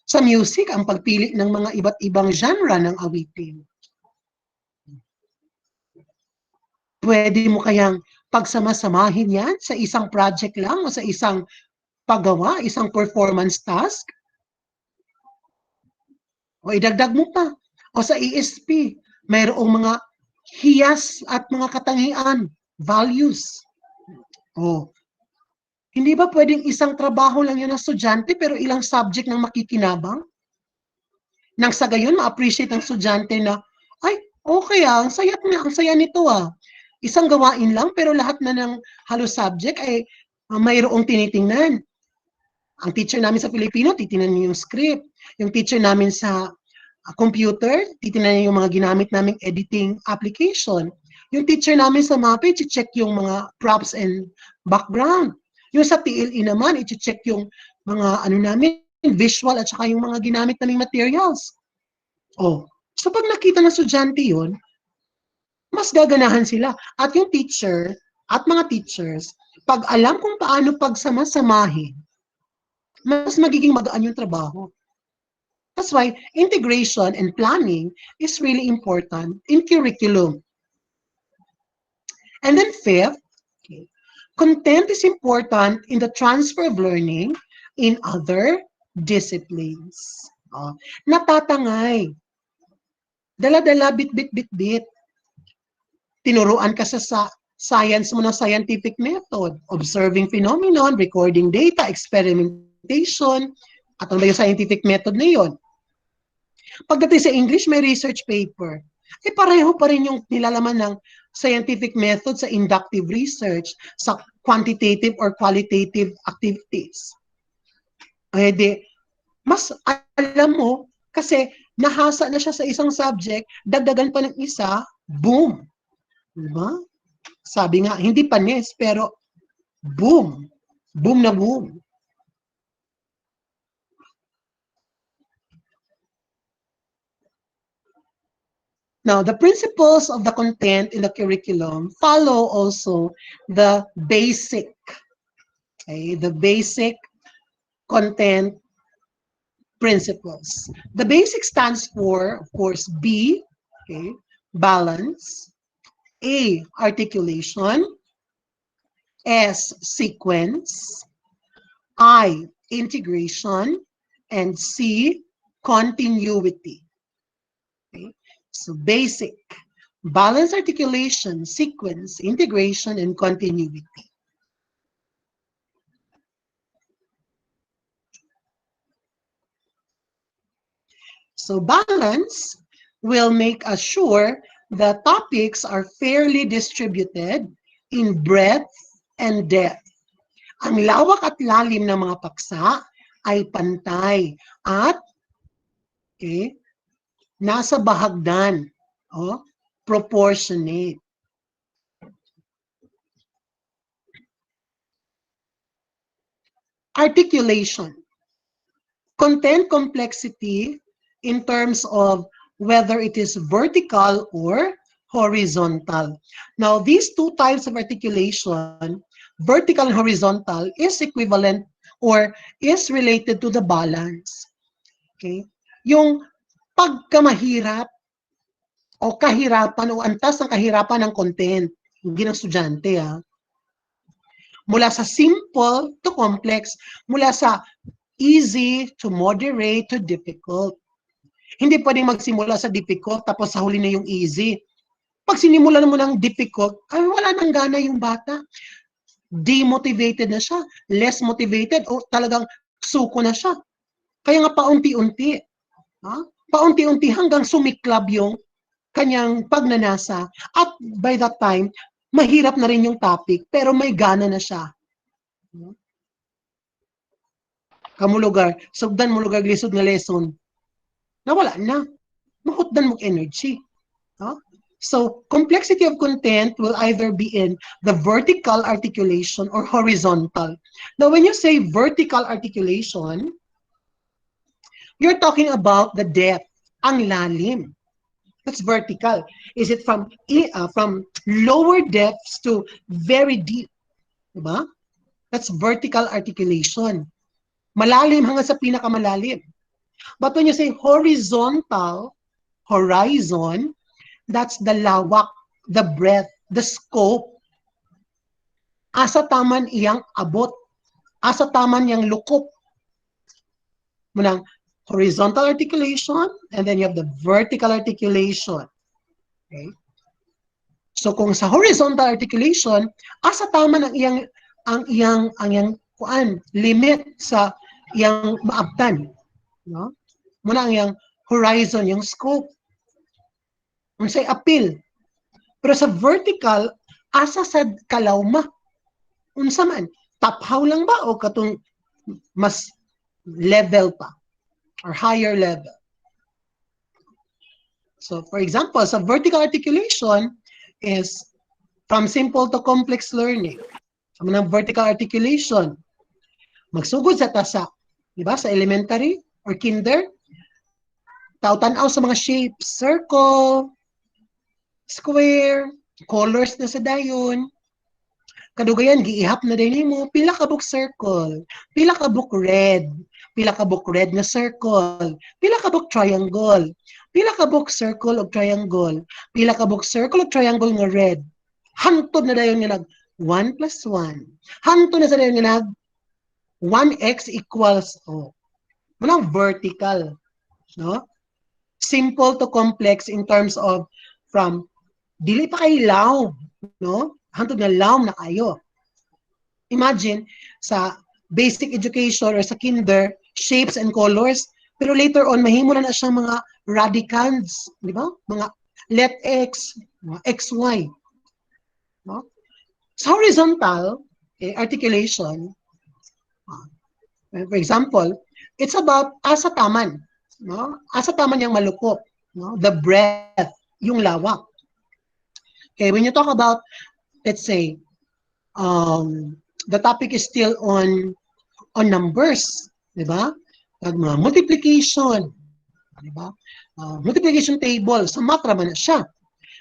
Sa music, ang pagpili ng mga iba't ibang genre ng awitin. Pwede mo kayang pagsama-samahin yan sa isang project lang o sa isang paggawa, isang performance task. O idagdag mo pa. O sa ESP, mayroong mga hiyas at mga katangian, values. O, hindi ba pwedeng isang trabaho lang yun ng estudyante pero ilang subject ng makikinabang? Nang sa gayon, ma-appreciate ang estudyante na, ay, okay ang saya nito ah. Isang gawain lang pero lahat na ng halos subject ay mayroong tinitingnan. Ang teacher namin sa Filipino, titingnan niyo yung script. Yung teacher namin sa computer, titingnan niyo yung mga ginamit naming editing application. Yung teacher namin sa MAPE, i-check yung mga props and background. Yung sa TLE naman, i-check yung mga namin, visual at saka yung mga ginamit naming materials. Oh, so pag nakita ng estudyante yun, mas gaganahan sila. At yung teacher at mga teachers, pag alam kung paano pagsama-samahin, mas magiging magaan yung trabaho. That's why integration and planning is really important in curriculum. And then fifth, okay, content is important in the transfer of learning in other disciplines. Natatangay. Dala-dala, bit-bit. Tinuruan ka sa science mo ng scientific method, observing phenomenon, recording data, experimentation, at ano ba yung scientific method na yun? Pagdating sa English, may research paper. Pareho pa rin yung nilalaman ng scientific method sa inductive research, sa quantitative or qualitative activities. Mas alam mo, kasi nahasa na siya sa isang subject, dagdagan pa ng isa, boom! Diba? Sabi nga, hindi panis, pero boom! Boom na boom. Now, the principles of the content in the curriculum follow also the basic content principles. The basic stands for, of course, B, balance, A, articulation, S, sequence, I, integration, and C, continuity. So basic, balance, articulation, sequence, integration, and continuity. So balance will make us sure that topics are fairly distributed in breadth and depth. Ang lawak at lalim ng mga paksa ay pantay at nasa bahagdan, proportionate. Articulation. Content complexity in terms of whether it is vertical or horizontal. Now, these two types of articulation, vertical and horizontal, is equivalent or is related to the balance. Okay? Yung pagkamahirap o kahirapan o antas ng kahirapan ng content, hindi ng estudyante, mula sa simple to complex, mula sa easy to moderate to difficult. Hindi pwedeng magsimula sa difficult tapos sa huli na yung easy. Pag sinimulan mo ng difficult, ay wala nang gana yung bata. Demotivated na siya, less motivated, o talagang suko na siya. Kaya nga paunti-unti, paunti-unti hanggang sumiklab yung kanyang pagnanasa at by that time, mahirap na rin yung topic pero may gana na siya. Kamu lugar, sugdan mo lugar lisod nga lesson. Nawala na. Mahutdan mo energy. So, complexity of content will either be in the vertical articulation or horizontal. Now, when you say vertical articulation, you're talking about the depth, ang lalim. That's vertical. Is it from lower depths to very deep? Diba? That's vertical articulation. Malalim hanggang sa pinakamalalim. But when you say horizontal, horizon, that's the lawak, the breadth, the scope. Asa taman iyang abot. Asa taman iyang lukop. Munang horizontal articulation, and then you have the vertical articulation. Okay? So kung sa horizontal articulation, asa taman ang iyang kuan, limit sa iyang maabtan. No? Muna ang iyang horizon, yung scope. Unsay appeal. Pero sa vertical, asa sa kalawma. Unsa man, taphaw lang ba o katong mas level pa or higher level? So for example, sa vertical articulation is from simple to complex learning. Sa mga vertical articulation, magsugod sa tasa, di ba? Sa elementary or kinder, tanaw sa mga shapes, circle, square, colors na sa dayon. Kadugayan, giihap na din mo, pila ka book circle, pila ka book red na circle, pila ka book triangle, pila ka book circle o triangle, pila ka book circle o triangle nga red. Hantod na dayon nga nag 1 plus 1. Hantod na sa dayon nga nag 1x equals O. Manang vertical. No? Simple to complex in terms of from dili pa kay law, no? Hantod nga law na kayo. Imagine sa basic education or sa kinder, shapes and colors, pero later on mahimo na siya mga radicands, di ba? Mga let x, mga xy. No? Sa horizontal articulation, for example, it's about asa taman, no? Asa taman yung malukop, no? The breadth, yung lawak. Okay, when you talk about, let's say, the topic is still on numbers, di ba? Multiplication, di ba? Multiplication table, sa math naman na siya.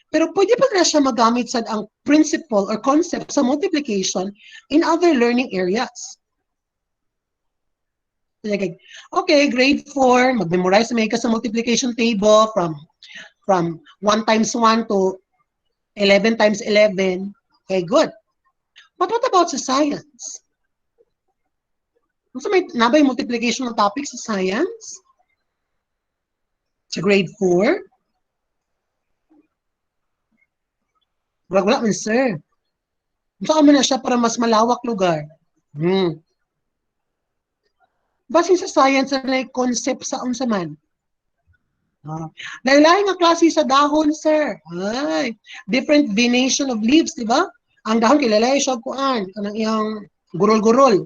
Pero pwede pa na siya magamit sa ang principle or concept sa multiplication in other learning areas. Okay, grade 4, mag-memorize may ka sa multiplication table from 1 times 1 to 11 times 11. Okay, good. But what about sa science? So may nabay multiplication ng topic sa science? Sa grade 4? Wala man, sir. Saan man na siya para mas malawak lugar? Basin sa science na concept sa unsa man. Lain-lain nga klase sa dahon, sir. Ay, different venation of leaves, di ba? Ang dahon kilalay siya kuan, kanang iyang gurol-gurol.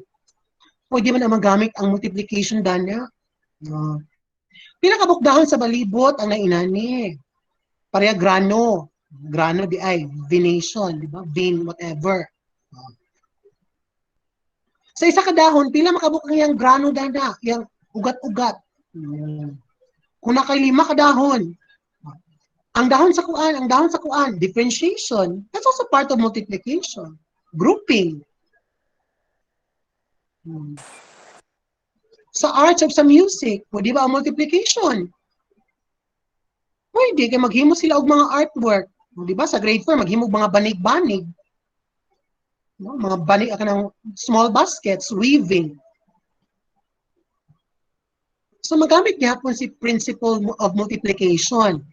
Pwede man na magamit ang multiplication danya. Pila ka buk dahon sa balibot ang nainani. Pareha grano. Grano di ay venation, di ba? Vein, whatever. Sa isa ka dahon, pila makabuk ang iyang grano dana, iyang ugat-ugat. Kung nakay 5 ka dahon, ang dahon sa kuan, differentiation. That's also part of multiplication. Grouping. Sa arts of sa music, pwede ba ang multiplication? Pwede, kaya maghimo sila og mga artwork. Di ba? Sa grade 4, maghimo mga banig-banig. Mga banig ng small baskets, weaving. So magamit niya po si principle of multiplication.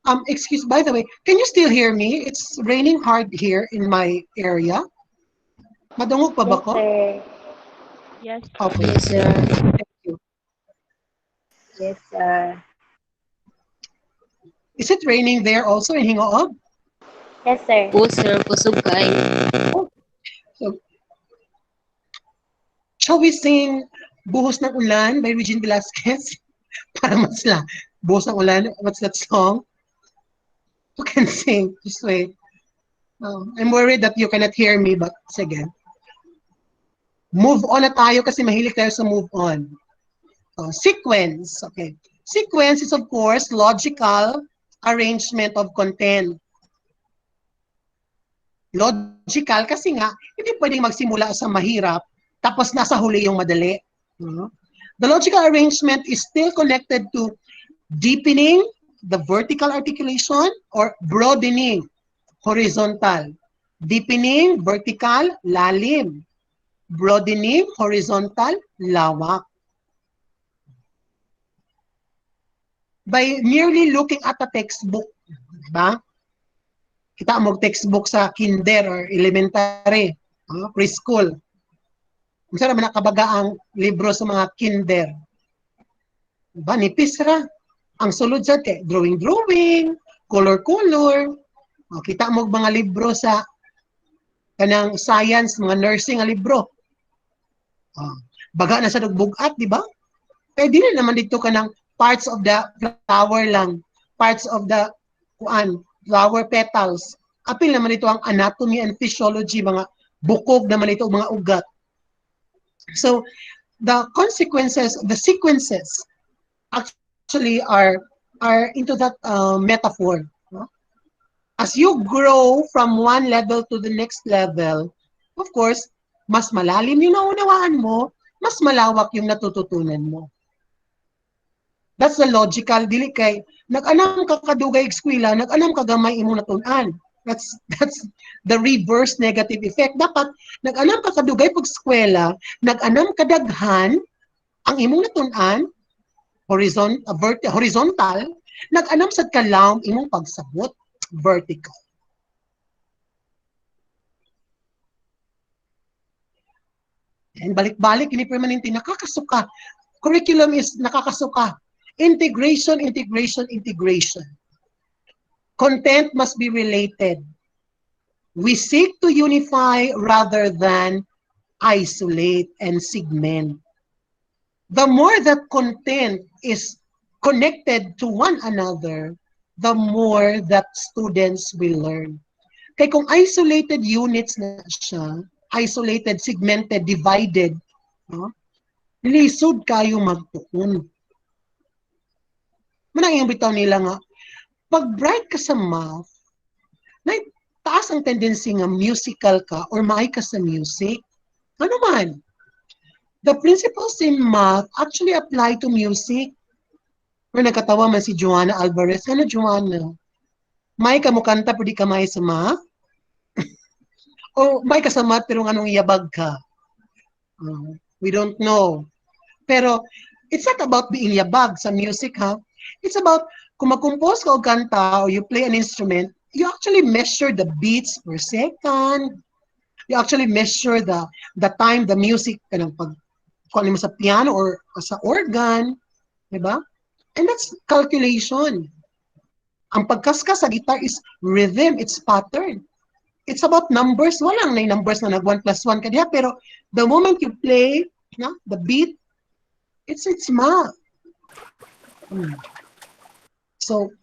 By the way, can you still hear me? It's raining hard here in my area. Madungog pa ba ko? Yes. Okay. Yes, sir. Thank you. Yes, Is it raining there also in Hingoog? yes, sir. Opo, sir. Kusog kayo. Oh, so shall we sing Buhos ng Ulan by Regine Velasquez? Para mas la. Buhos ng Ulan, what's that song? Who can sing? Just wait. I'm worried that you cannot hear me, but sige. Move on na tayo kasi mahilig tayo sa move on. Sequence. Okay. Sequence is of course logical arrangement of content. Logical kasi nga, hindi pwedeng magsimula sa mahirap tapos nasa huli yung madali. The logical arrangement is still connected to deepening the vertical articulation or broadening horizontal. Deepening, vertical, lalim. Broadening, horizontal, lawak. By merely looking at a textbook, diba? Kita mo textbook sa kinder or elementary, preschool. Kung saan naman nakabaga ang libro sa mga kinder. Diba? Nipis ra. Ang sulod sa drawing, color. Kita mo mga libro sa kanang science, mga nursing nga libro. Baga na sa nagbugat, di ba? Pwede na naman dito ka ng parts of the flower lang, parts of the flower petals. Apil naman ito ang anatomy and physiology, mga bukog naman ito, mga ugat. So, the sequences actually are into that metaphor. As you grow from one level to the next level, of course, mas malalim yung naunawaan mo, mas malawak yung natututunan mo. That's the logical, dili kay nag-anam ka kadugay eskwela, nag-anam ka gamay imong natun-an. That's the reverse negative effect. Dapat nag-anam ka kadugay pag eskwela, nag-anam ka daghan ang imong natun-an horizontal, nag-anam sad kalawom imong pagsabot vertical. And balik-balik ini permanente nakakasuka. Curriculum is nakakasuka. Integration. Content must be related. We seek to unify rather than isolate and segment. The more that content is connected to one another, the more that students will learn. Kaya kung isolated units na siya, isolated, segmented, divided, lisod kayo magtukon. Manang yung bitaw nila nga, pag bright ka sa math, taas ang tendency nga musical ka or maay ka sa music. Ano man? The principles in math actually apply to music. Or nagkatawa man si Joanna Alvarez. Ano, Joanna? May ka mo kanta pero di ka may sa math? O may ka sa math pero anong yabag ka? We don't know. Pero it's not about being yabag sa music, ha? It's about kung mag-compose ka o kanta or you play an instrument, you actually measure the beats per second. You actually measure the time, the music, kanang pag kung ano mo sa piano or sa organ, di ba? And that's calculation. Ang pagkaskas sa guitar is rhythm, it's pattern. It's about numbers. Walang na numbers na nag 1 plus 1 kadiya, pero the moment you play, the beat, it's math. So,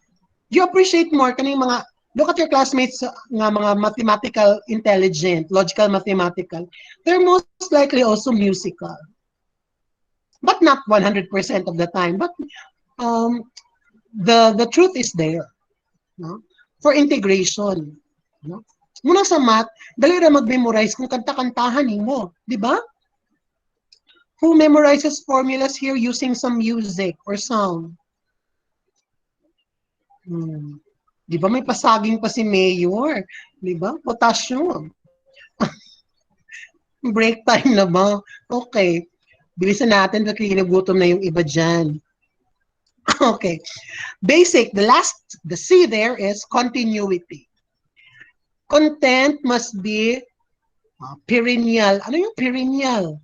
you appreciate more kaning mga, look at your classmates nga mga mathematical intelligent, logical mathematical. They're most likely also musical. But not 100% of the time. But the truth is there. No? For integration. No? Muna sa math, dali ra mag-memorize kung kanta-kantahan mo. Di ba? Who memorizes formulas here using some music or sound? Di ba may pasaging pa si Mayor? Di ba? Potassium. Break time na ba? Okay. Bilisan natin kasi ginugutom na yung iba dyan. Okay. Basic, the C there is continuity. Content must be perennial. Ano yung perennial?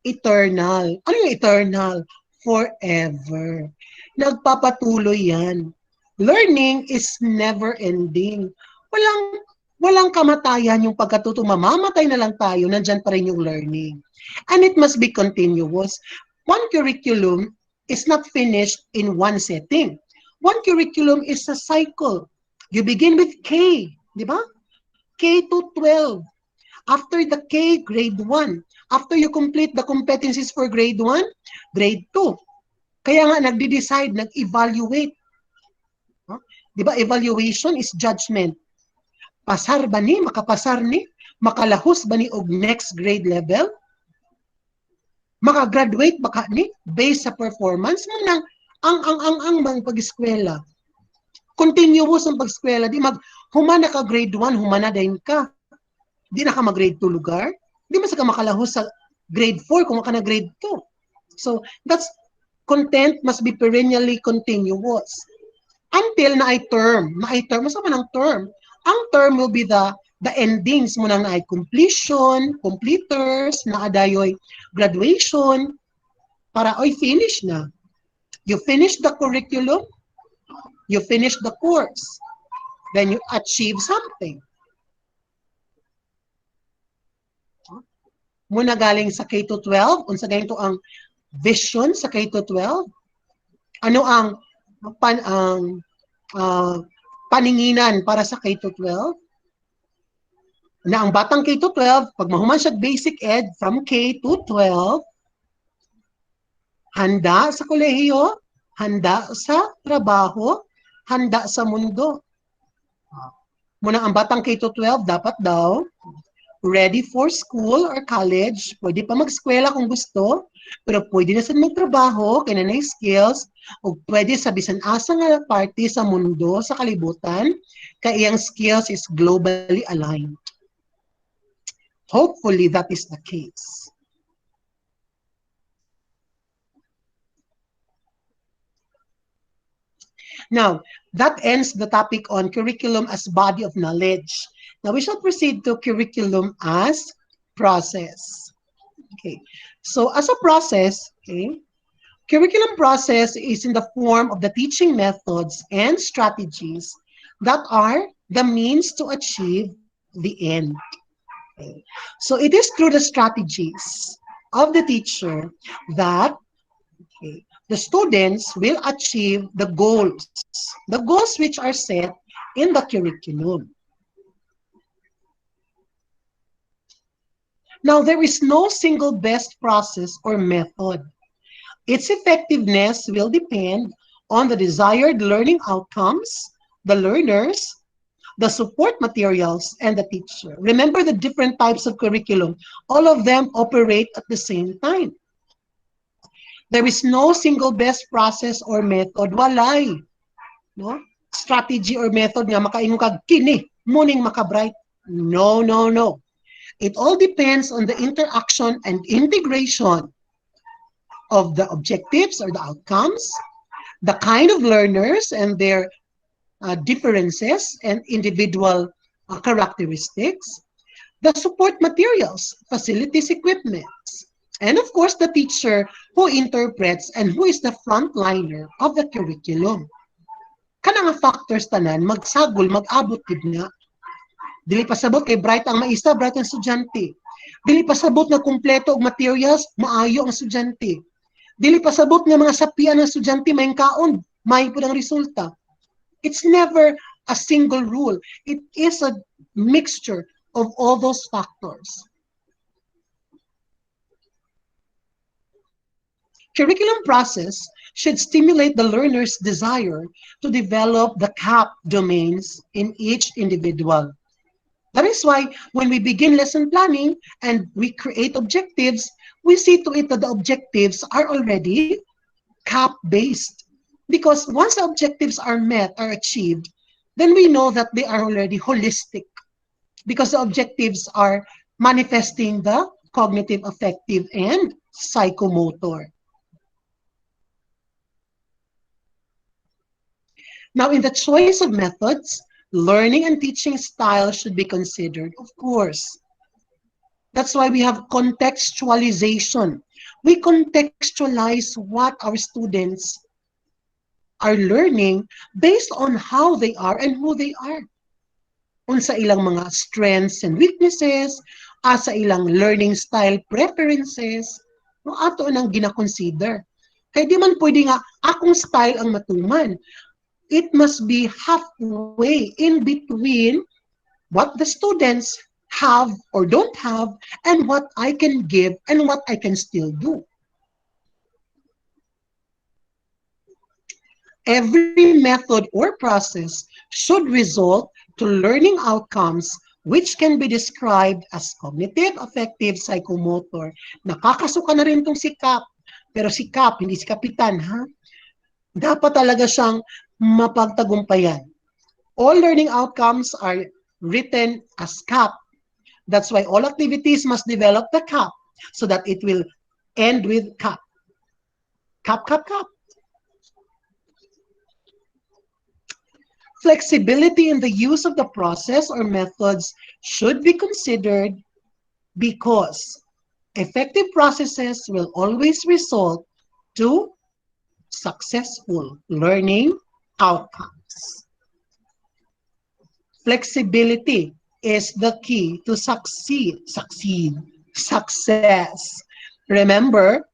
Eternal. Ano yung eternal? forever. Nagpapatuloy yan. Learning is never ending. Walang kamatayan yung pagkatuto. Mamamatay na lang tayo, nandyan pa rin yung learning. And it must be continuous. One curriculum is not finished in one setting. One curriculum is a cycle. You begin with K, di ba? K to 12. After the K, grade 1. After you complete the competencies for grade 1, grade 2. Kaya nga nagde-decide, nag-evaluate. Huh? Di ba, evaluation is judgment. Pasar ba ni, makapasar ni, makalahos ba ni og next grade level? Makagraduate ba ka ni based sa performance mo nang ang bang pag-eskwela. Continuous ang pag-eskwela. Di mag, humana ka grade 1, humana din ka. Di na ka mag-grade 2 lugar. Di man sa ka makalahos sa grade 4 kung ka na grade 2. So, that's content must be perennially continuous. Until na ay term. Masama ng term. Ang term will be the endings mo nang na ay completion, completers, na adayoy graduation, para ay finish na. You finish the curriculum, you finish the course, then you achieve something. Muna galing sa K to 12, unsa ganito ang vision sa K to 12? Ano ang paninginan para sa K to 12? Na ang batang K to 12, pag mahuman siya basic ed from K to 12, handa sa kolehiyo, handa sa trabaho, handa sa mundo. Muna ang batang K to 12, dapat daw ready for school or college. Pwede pa mag-eskwela kung gusto, pero pwede na sa magtrabaho, kaya na skills, o pwede sa bisan asa nga party sa mundo, sa kalibutan, kaya iyang skills is globally aligned. Hopefully, that is the case. Now, that ends the topic on curriculum as body of knowledge. Now, we shall proceed to curriculum as process. Okay, so as a process, okay, curriculum process is in the form of the teaching methods and strategies that are the means to achieve the end. Okay. So it is through the strategies of the teacher that the students will achieve the goals which are set in the curriculum. Now, there is no single best process or method. Its effectiveness will depend on the desired learning outcomes, the learners, the support materials, and the teacher. Remember the different types of curriculum. All of them operate at the same time. There is no single best process or method. Walay. No? Strategy or method nga makaingon kag kini, muning makabright. No, no, no. It all depends on the interaction and integration of the objectives or the outcomes, the kind of learners and their differences and individual characteristics, the support materials, facilities, equipments, and of course the teacher who interprets and who is the frontliner of the curriculum. Kana nga factors tanan, magsagol, mag-abot gid nga. Dili pasabot kay bright ang maista, bright ang estudyante. Dili pasabot na kumpleto og materials, maayo ang estudyante. Dili pasabot nga mga sapian ng estudyante may kaon, may pud ang resulta. It's never a single rule. It is a mixture of all those factors. Curriculum process should stimulate the learner's desire to develop the CAP domains in each individual. That is why when we begin lesson planning and we create objectives, we see to it that the objectives are already CAP-based. Because once the objectives are met, are achieved, then we know that they are already holistic. Because the objectives are manifesting the cognitive, affective, and psychomotor. Now, in the choice of methods, learning and teaching style should be considered, of course. That's why we have contextualization. We contextualize what our students are learning based on how they are and who they are. Unsa ilang mga strengths and weaknesses, asa ilang learning style preferences, no ato nang gina-consider. Kaya di man pwede nga akong style ang matuman. It must be halfway in between what the students have or don't have and what I can give and what I can still do. Every method or process should result to learning outcomes which can be described as cognitive, affective, psychomotor. Nakakasuka na rin itong si Cap. Pero si Cap, hindi si Kapitan, ha? Dapat talaga siyang mapagtagumpayan. All learning outcomes are written as CAP. That's why all activities must develop the CAP so that it will end with CAP. CAP, CAP, CAP. Flexibility in the use of the process or methods should be considered because effective processes will always result to successful learning outcomes. Flexibility is the key to success. Remember,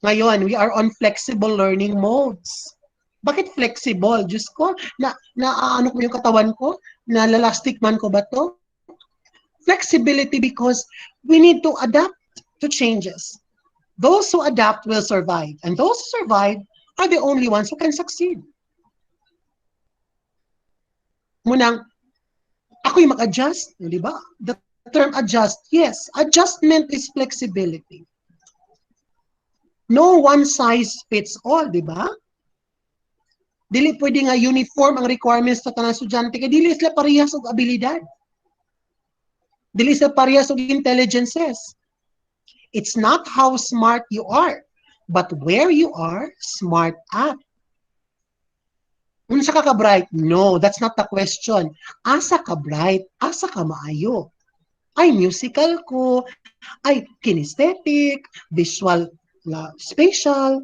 ngayon, we are on flexible learning modes. Bakit flexible? Diyos ko, ano ko yung katawan ko? Nalalastic man ko ba to? Flexibility because we need to adapt to changes. Those who adapt will survive. And those who survive are the only ones who can succeed. Munang, ako yung mag-adjust, di ba? The term adjust, yes, adjustment is flexibility. No one size fits all, di ba? Dili pwede nga uniform ang requirements sa tanang estudyante kay dili sila parehas og abilidad. Dili sila parehas og intelligences. It's not how smart you are, but where you are smart at. Unsa ka bright? No, that's not the question. Asa ka bright? Asa ka maayo? Ay musical ko, ay kinesthetic, visual, spatial.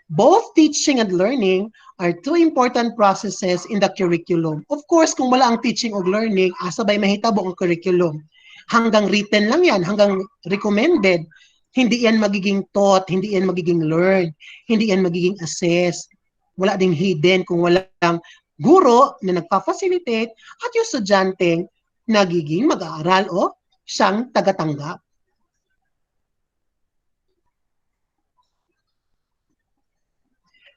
Both teaching and learning are two important processes in the curriculum. Of course, kung wala ang teaching o learning, asa ba'y mahitabo ang curriculum? Hanggang written lang yan, hanggang recommended. Hindi yan magiging taught, hindi yan magiging learn, hindi yan magiging assess. Wala ding hidden kung walang guro na nagpa-facilitate at yung estudyanteng nagiging mag-aaral o siyang tagatanggap.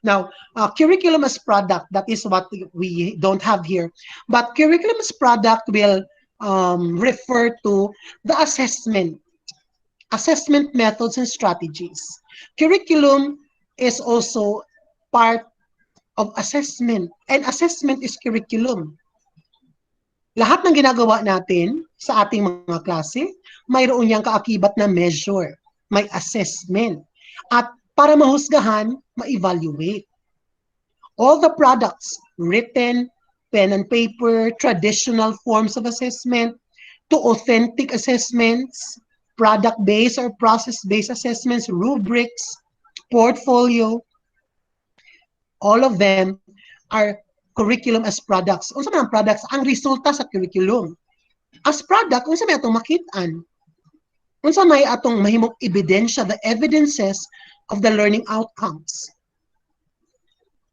Now, curriculum as product, that is what we don't have here. But curriculum as product will refer to the assessment methods and strategies. Curriculum is also part of assessment, and assessment is curriculum. Lahat ng ginagawa natin sa ating mga klase, mayroon niyang kaakibat na measure, may assessment. At para mahusgahan, ma-evaluate. All the products, written, pen and paper, traditional forms of assessment, to authentic assessments, product-based or process-based assessments, rubrics, portfolio, all of them are curriculum as products. Unsa man ang products? Ang resulta sa curriculum. As product, unsa may atong makitaan? Unsa may atong mahimong ebidensya, the evidences of the learning outcomes.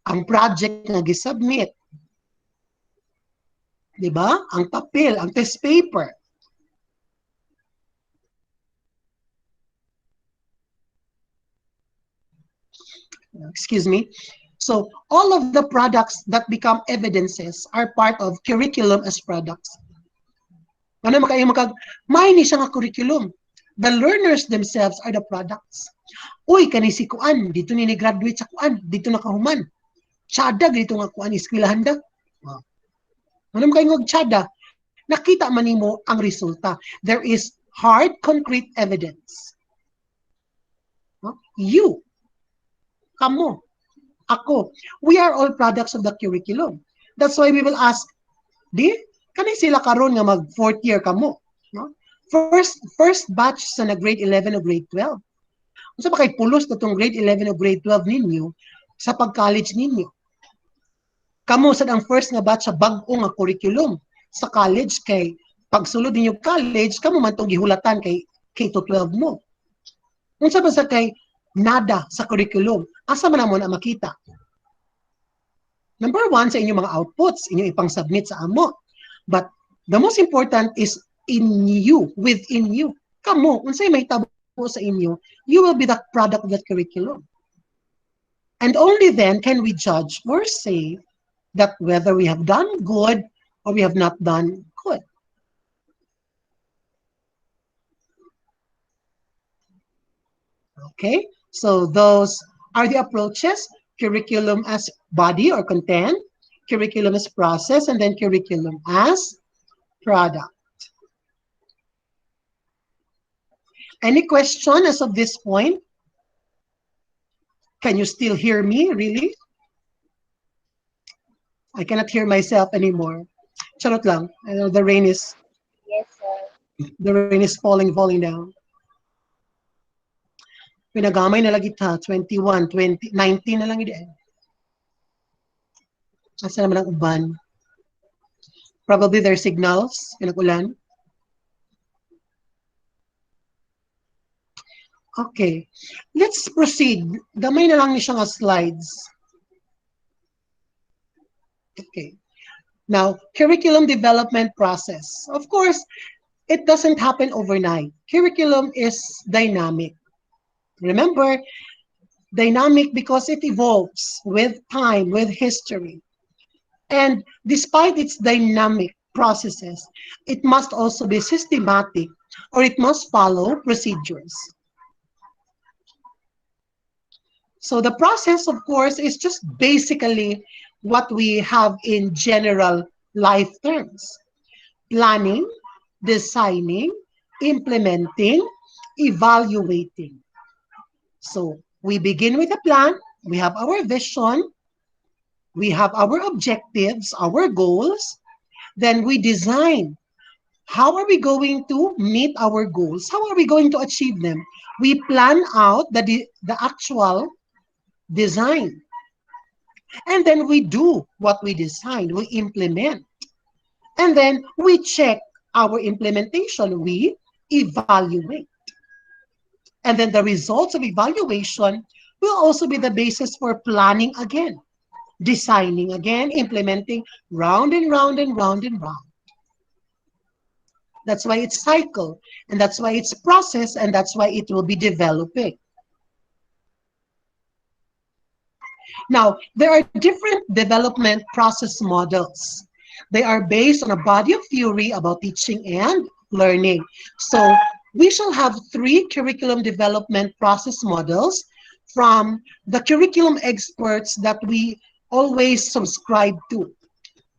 Ang project nga gisubmit. Di ba? Ang papel, ang test paper. Excuse me. So all of the products that become evidences are part of curriculum as products. Ano makayo may ni siya nga curriculum. The learners themselves are the products. Uy, kani si kuan, dito ni graduate sa kuan, dito nakahuman. Tsada, dito nga kuan, iskwilahan da. Ano makayo tsada? Nakita man nimo ang resulta. There is hard, concrete evidence. You, kamo, ako, we are all products of the curriculum. That's why we will ask, di, Kani sila karon nga mag fourth year kamo, no? First batch sa na grade 11 o grade 12. Unsa ba kay pulos na tong grade 11 o grade 12 ninyo sa pag-college ninyo? Kamo sad ang first nga batch sa bag-o nga curriculum sa college kay pagsulod ninyo college kamo man tong gihulatan kay K to 12 mo. Unsa ba sa kay nada sa curriculum? Asa man mo na makita? Number one, sa inyong mga outputs, inyong ipang-submit sa amo. But the most important is in you, within you. Kamo, unsay may tabo sa inyo, you will be the product of that curriculum. And only then can we judge or say that whether we have done good or we have not done good. Okay, so those are the approaches: curriculum as body or content, curriculum as process, and then curriculum as product. Any question as of this point? Can you still hear me, really? I cannot hear myself anymore. Charot lang. I know the rain is Yes, sir. falling down. Pinagamay na lagi ta, 21, 20, 19 na lang ide. Asa naman ang uban? Probably their signals, pinag-ulan. Okay, let's proceed. Gamay na lang ni siya nga slides. Okay. Now, curriculum development process. Of course, it doesn't happen overnight. Curriculum is dynamic. Remember, dynamic because it evolves with time, with history. And despite its dynamic processes, it must also be systematic or it must follow procedures. So the process, of course, is just basically what we have in general life terms: planning, designing, implementing, evaluating. So we begin with a plan, we have our vision, we have our objectives, our goals, then we design. How are we going to meet our goals? How are we going to achieve them? We plan out the actual design. And then we do what we designed, we implement. And then we check our implementation, we evaluate. And then the results of evaluation will also be the basis for planning again, designing again, implementing, round and round and round and round. That's why it's cycle, and that's why it's process, and that's why it will be developing. Now, there are different development process models. They are based on a body of theory about teaching and learning. So we shall have three curriculum development process models from the curriculum experts that we always subscribe to.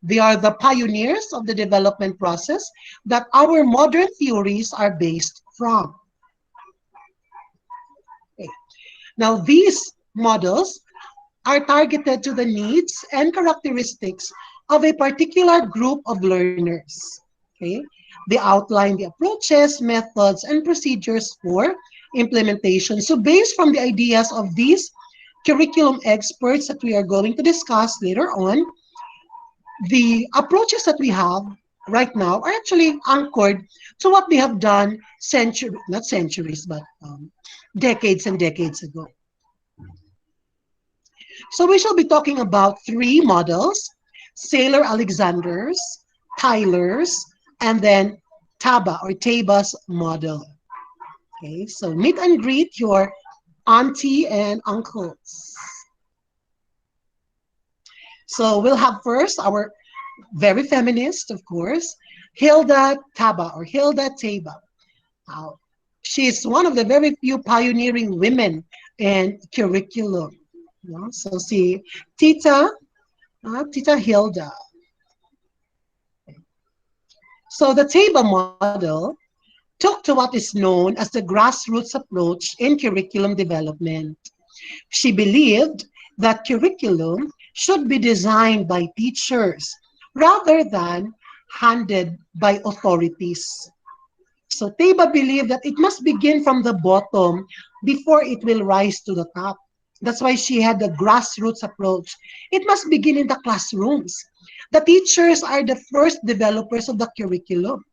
They are the pioneers of the development process that our modern theories are based from. Okay. Now, these models are targeted to the needs and characteristics of a particular group of learners. Okay? They outline the approaches, methods, and procedures for implementation. So based from the ideas of these curriculum experts that we are going to discuss later on, the approaches that we have right now are actually anchored to what we have done not centuries, but decades and decades ago. So we shall be talking about three models: Saylor Alexander's, Tyler's, and then Taba's model. Okay, so meet and greet your auntie and uncles. So we'll have first our very feminist, of course, Hilda Taba. Uh, she's one of the very few pioneering women in curriculum. So see, Tita Hilda. So the Taba model took to what is known as the grassroots approach in curriculum development. She believed that curriculum should be designed by teachers rather than handed by authorities. So Teba believed that it must begin from the bottom before it will rise to the top. That's why she had the grassroots approach. It must begin in the classrooms. The teachers are the first developers of the curriculum.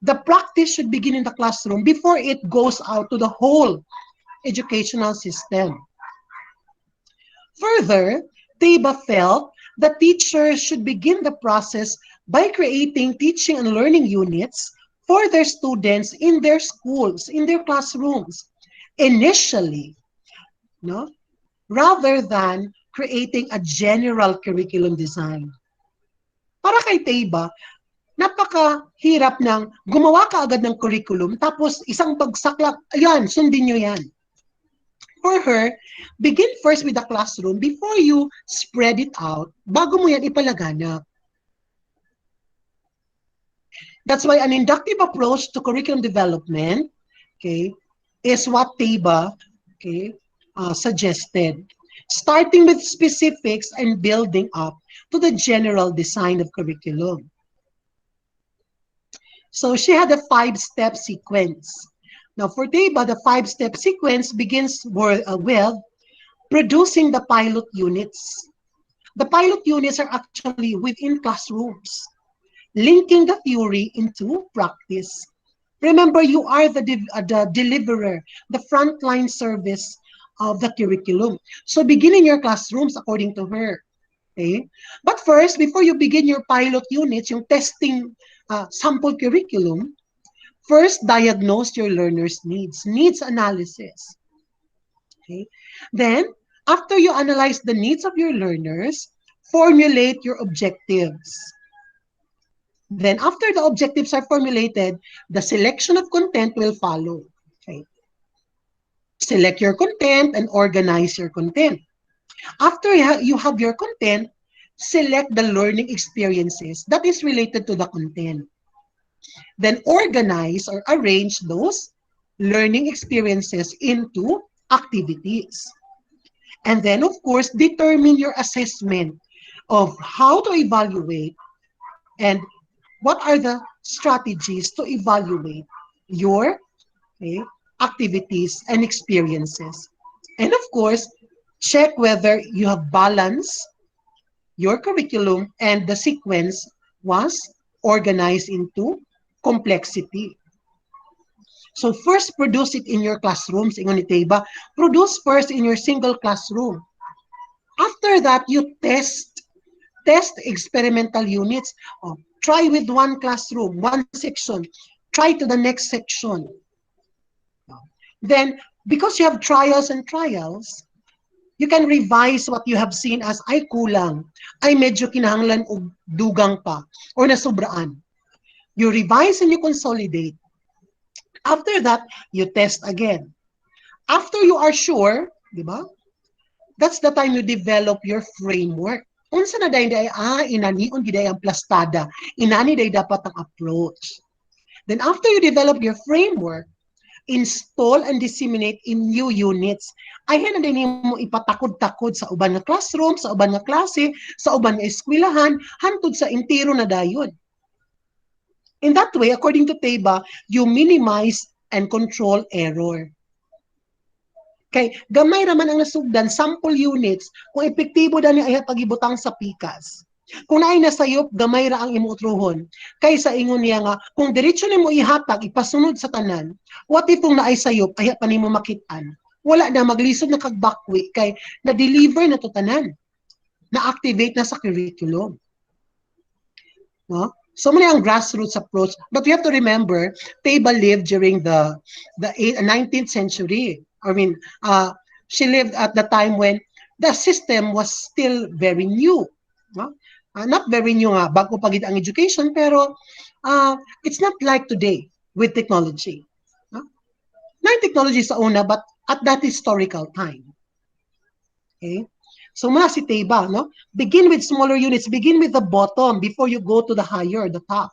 The practice should begin in the classroom before it goes out to the whole educational system. Further, Teba felt that teachers should begin the process by creating teaching and learning units for their students in their schools, in their classrooms, initially, no? Rather than creating a general curriculum design. Para kay Teba, napakahirap ng gumawa ka agad ng curriculum tapos isang bagsak lang, ayan, sundin nyo yan. For her, begin first with the classroom before you spread it out bago mo yan ipalaganap. That's why an inductive approach to curriculum development, okay, is what Teba, okay, suggested. Starting with specifics and building up to the general design of curriculum. So she had a 5-step sequence. Now for Teba, the 5-step sequence begins with producing the pilot units. The pilot units are actually within classrooms, linking the theory into practice. Remember, you are the deliverer, the frontline service of the curriculum. So begin in your classrooms according to her. Okay? But first, before you begin your pilot units, yung testing sample curriculum, first diagnose your learner's needs analysis. Okay? Then, after you analyze the needs of your learners, formulate your objectives. Then after the objectives are formulated, the selection of content will follow. Okay. Select your content and organize your content. After you have your content, select the learning experiences that is related to the content. Then organize or arrange those learning experiences into activities. And then, of course, determine your assessment of how to evaluate and what are the strategies to evaluate your okay, activities and experiences. And of course, check whether you have balanced your curriculum and the sequence was organized into complexity. So first, produce it in your classrooms. Ingon ni Teba, produce first in your single classroom. After that, you test experimental units. Oh, try with one classroom, one section. Try to the next section. Then, because you have trials and trials, you can revise what you have seen as ay kulang, ay medyo kinahanglan o dugang pa, or nasubraan. You revise and you consolidate. After that, you test again. After you are sure, di ba? That's the time you develop your framework. Unsa na dayon day inanion gid ang plastada. Inani day dapat ang approach. Then after you develop your framework, install and disseminate in new units. Ayan na din mo ipatakod-takod sa uban nga classroom, sa uban nga klase, sa uban nga eskwelahan, hantod sa entero na dayon. In that way, according to Teba, you minimize and control error. Kay gamay raman ang nasugdan, sample units, kung epektibo dani ay pagibutang sa pikas. Kung naay nasayop, gamay ra ang imuotruhon. Kaysa ingon niya nga, kung diretso nimo ihatag, ipasunod sa tanan, what if kung naay sayop, ay pa nimo makitaan? Wala na, maglisod na kagbakwi, kay na-deliver na to tanan. Na-activate na sa curriculum. No? So many ang grassroots approach. But we have to remember, Teba lived during the 19th century. I mean, she lived at the time when the system was still very new. No? Not very new nga, bago pagid ang education, pero it's not like today with technology. No? Not technology sa una, but at that historical time. Okay? So muna si Teba, no? Begin with smaller units. Begin with the bottom before you go to the higher, the top.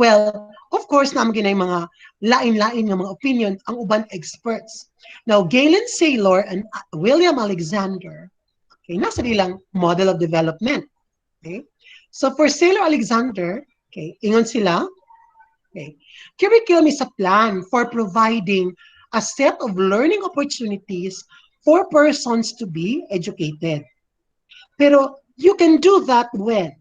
Well, of course, naman ginay mga lain-lain ng mga opinion ang uban experts. Now, Galen Saylor and William Alexander, okay, nasa nilang model of development. Okay? So for Sailor Alexander, okay, ingon sila, okay, curriculum is a plan for providing a set of learning opportunities for persons to be educated. Pero you can do that when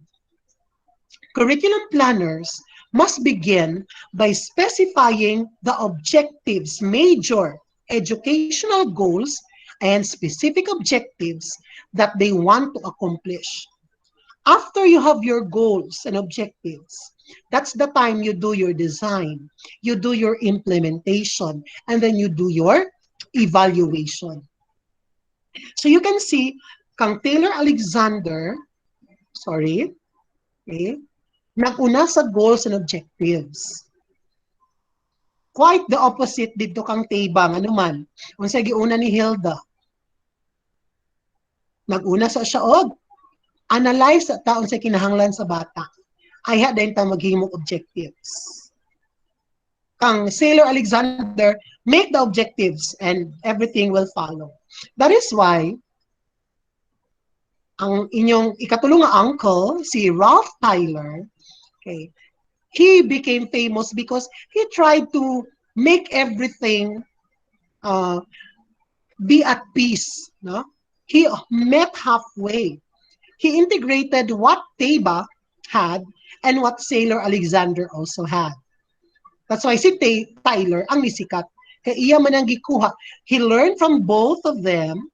curriculum planners must begin by specifying the objectives, major educational goals, and specific objectives that they want to accomplish. After you have your goals and objectives, that's the time you do your design, you do your implementation, and then you do your evaluation. So you can see, kang Taylor Alexander, sorry, okay, nag-una sa goals and objectives. Quite the opposite dito kang Tebang, ano man. Unsa giuna ni Hilda. Nag-una sa siya og analyze sa taon sa kinahanglan sa bata. Ay din ta maghimong objectives. Kang Sailor Alexander, make the objectives and everything will follow. That is why ang inyong ikatulong nga uncle, si Ralph Tyler, okay, he became famous because he tried to make everything uh, be at peace. No? He met halfway. He integrated what Teba had and what Sailor Alexander also had. That's why si Tyler ang nisikat. Kaya iya man ang gikuha. He learned from both of them,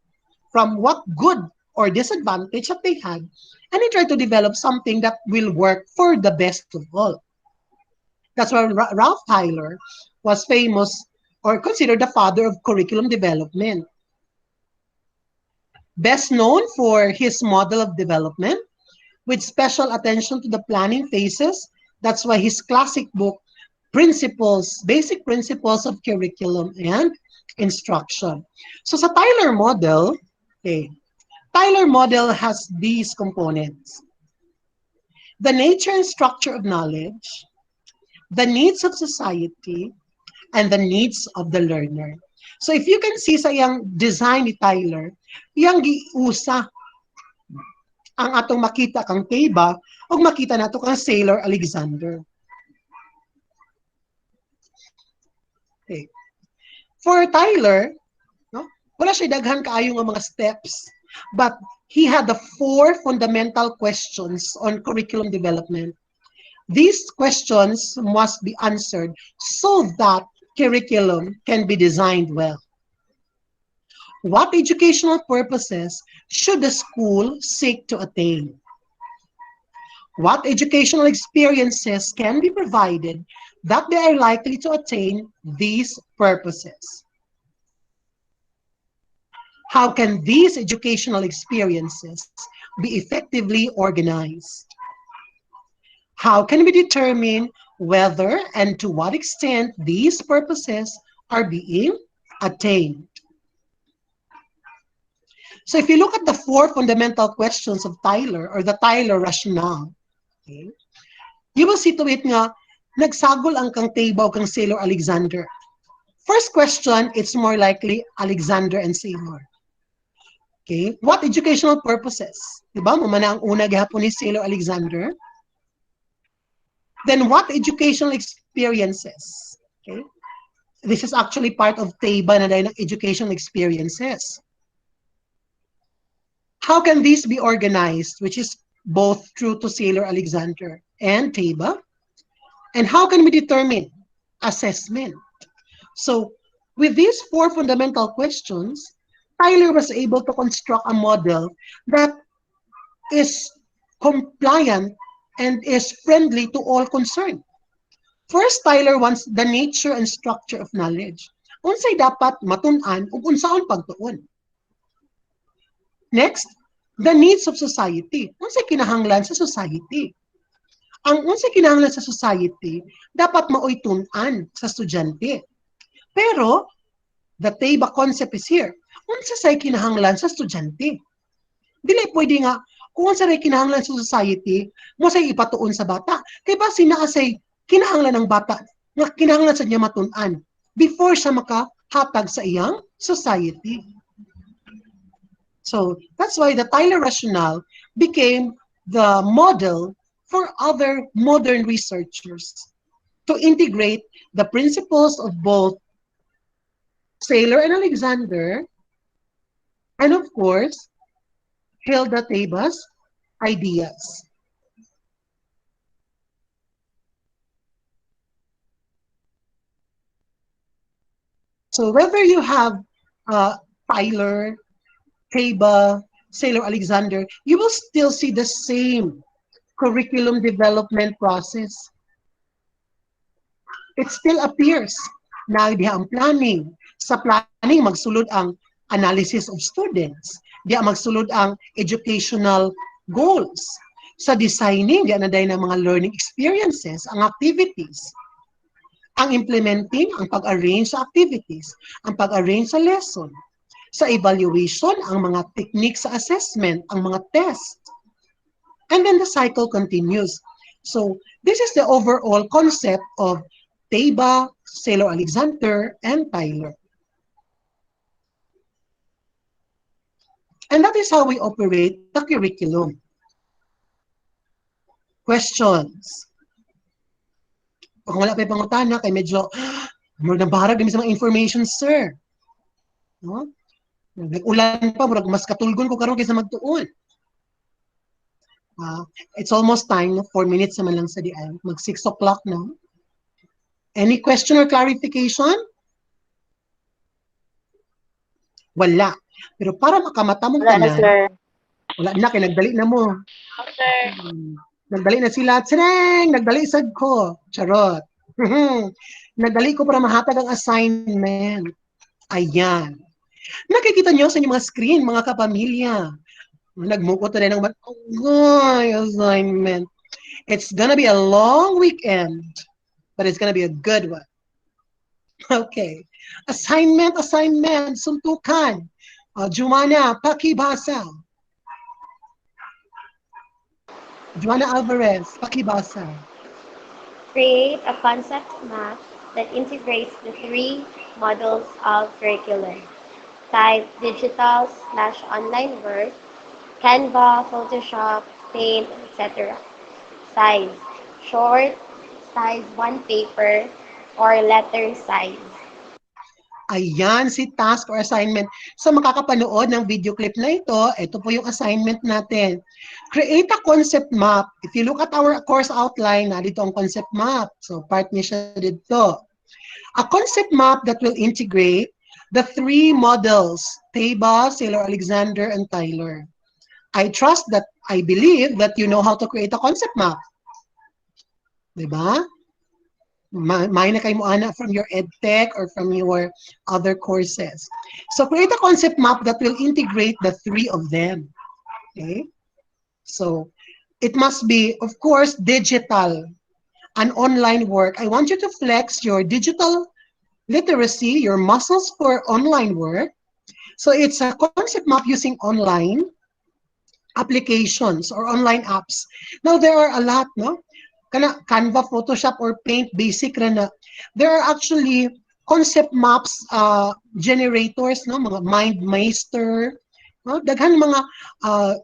from what good or disadvantage that they had, and he tried to develop something that will work for the best of all. That's why Ralph Tyler was famous or considered the father of curriculum development. Best known for his model of development with special attention to the planning phases. That's why his classic book, Principles, Basic Principles of Curriculum and Instruction. So sa Tyler model, okay, Tyler model has these components. The nature and structure of knowledge, the needs of society, and the needs of the learner. So if you can see sa iyang design ni Tyler, iyang giusa ang atong makita kang Teba o makita nato kang Sailor Alexander. Okay. For Tyler, no, wala siya daghan kaayo nga mga steps, but he had the 4 fundamental questions on curriculum development. These questions must be answered so that curriculum can be designed well. What educational purposes should the school seek to attain? What educational experiences can be provided that they are likely to attain these purposes? How can these educational experiences be effectively organized? How can we determine whether and to what extent these purposes are being attained? So if you look at the 4 fundamental questions of Tyler or the Tyler rationale, okay, you will see to it nga, nagsagol ang kang Teba o kang Sailor Alexander. First question, it's more likely Alexander and Sailor. Okay, what educational purposes? Diba? Mamana ang una gihapon ni Sailor Alexander. Then what educational experiences? Okay, this is actually part of Teba na dahil ng educational experiences. How can these be organized, which is both true to Sailor Alexander and Teba? And how can we determine assessment? So with these 4 fundamental questions, Tyler was able to construct a model that is compliant and is friendly to all concerned. First, Tyler wants the nature and structure of knowledge. Unsay dapat matun-an ug unsaon pagtuon. Next, the needs of society. Unsay kinahanglan sa society. Ang unsay kinahanglan sa society dapat maoy tun-an sa estudyante. Pero the Teba concept is here. Unsa say kinahanglan sa estudyante? Dili pwede nga kung unsa ray kinahanglan sa society, mo say ipatuon sa bata. Kay ba sinaasay kinahanglan ng bata nga kinahanglan sa niya matun-an before siya makahatag sa iyang society. So that's why the Tyler rationale became the model for other modern researchers to integrate the principles of both Saylor and Alexander, and of course, Hilda Teba's ideas. So whether you have uh, Tyler, Teba, Sailor Alexander, you will still see the same curriculum development process. It still appears na diha ang planning. Sa planning, magsulod ang analysis of students. Diha magsulod ang educational goals. Sa designing, diha na dahil ng mga learning experiences, ang activities. Ang implementing, ang pag-arrange sa activities, ang pag-arrange sa lesson. Sa evaluation, ang mga techniques sa assessment, ang mga test. And then the cycle continues. So this is the overall concept of Teba, Sailor Alexander, and Tyler. And that is how we operate the curriculum. Questions? Kung wala pa pangutana, kay medyo, nagbarag kami sa mga information, sir. No? Nag-ulan pa, mas katulgon ko karon kaysa magtuon. It's almost time, no? 4 minutes naman lang sa diyan. Mag 6 o'clock na. Any question or clarification? Wala. Pero para makamata mong Wala na, tanan, sir. wala na, kaya nagdali na mo. Nagdali na sila. Tsireng! Nagdali sad ko. Charot. Nagdali ko para mahatag ang assignment. Ayan. Nakikita nyo sa inyong mga screen, mga kapamilya. Nagmukot na rin ng assignment. It's gonna be a long weekend, but it's gonna be a good one. Okay. Assignment, suntukan. Jumana, pakibasa. Joanna Alvarez, pakibasa. Create a concept map that integrates the three models of curriculum. Type digital/online work, Canva, Photoshop, Paint, etc. Size, short, size 1 paper, or letter size. Ayan si task or assignment. Sa makakapanood ng video clip na ito po yung assignment natin. Create a concept map. If you look at our course outline, narito ang concept map. So part niya siya dito. A concept map that will integrate the three models, Teba, Sailor Alexander, and Tyler. I believe that you know how to create a concept map. Diba? May na kayo mo ana from your EdTech or from your other courses. So create a concept map that will integrate the three of them. Okay? So it must be, of course, digital and online work. I want you to flex your digital literacy, your muscles for online work. So it's a concept map using online applications or online apps. Now there are a lot, no? Kana Canva, Photoshop, or Paint, basic ra na. There are actually concept maps generators, no? Mga MindMeister, no? Daghan mga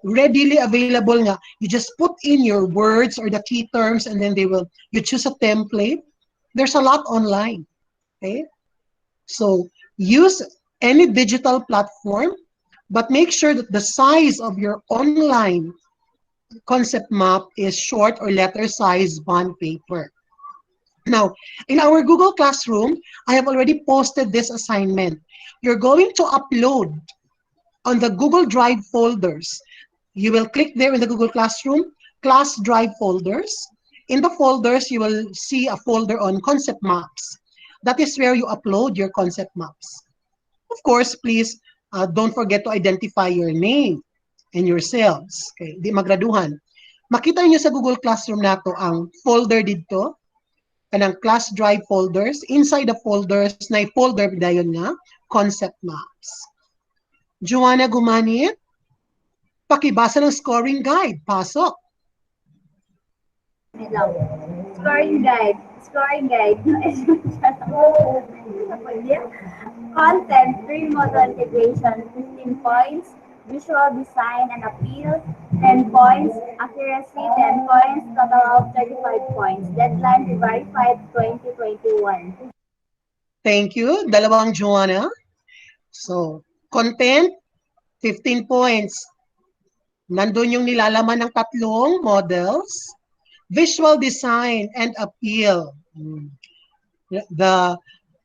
readily available nga. You just put in your words or the key terms and then you choose a template. There's a lot online, okay? So use any digital platform, but make sure that the size of your online concept map is short or letter size bond paper. Now, in our Google Classroom, I have already posted this assignment. You're going to upload on the Google Drive folders. You will click there in the Google Classroom, Class Drive folders. In the folders, you will see a folder on concept maps. That is where you upload your concept maps. Of course, please don't forget to identify your name and yourselves. Okay, di magraduhan. Makita niyo sa Google Classroom nato ang folder dito, kanang class drive folders. Inside the folders, na folder dayon nga, concept maps. Joanna Gumanit, pakibasa ng scoring guide. Pasok. Scoring guide. Scoring guide. Content, three model integration, 15 points, visual design and appeal, 10 points. Accuracy, 10 points. Total of 35 points. Deadline February 5, 2021. Thank you. Dalawang Joanna. So, content, 15 points. Nandun yung nilalaman ng tatlong models. Visual design and appeal. The,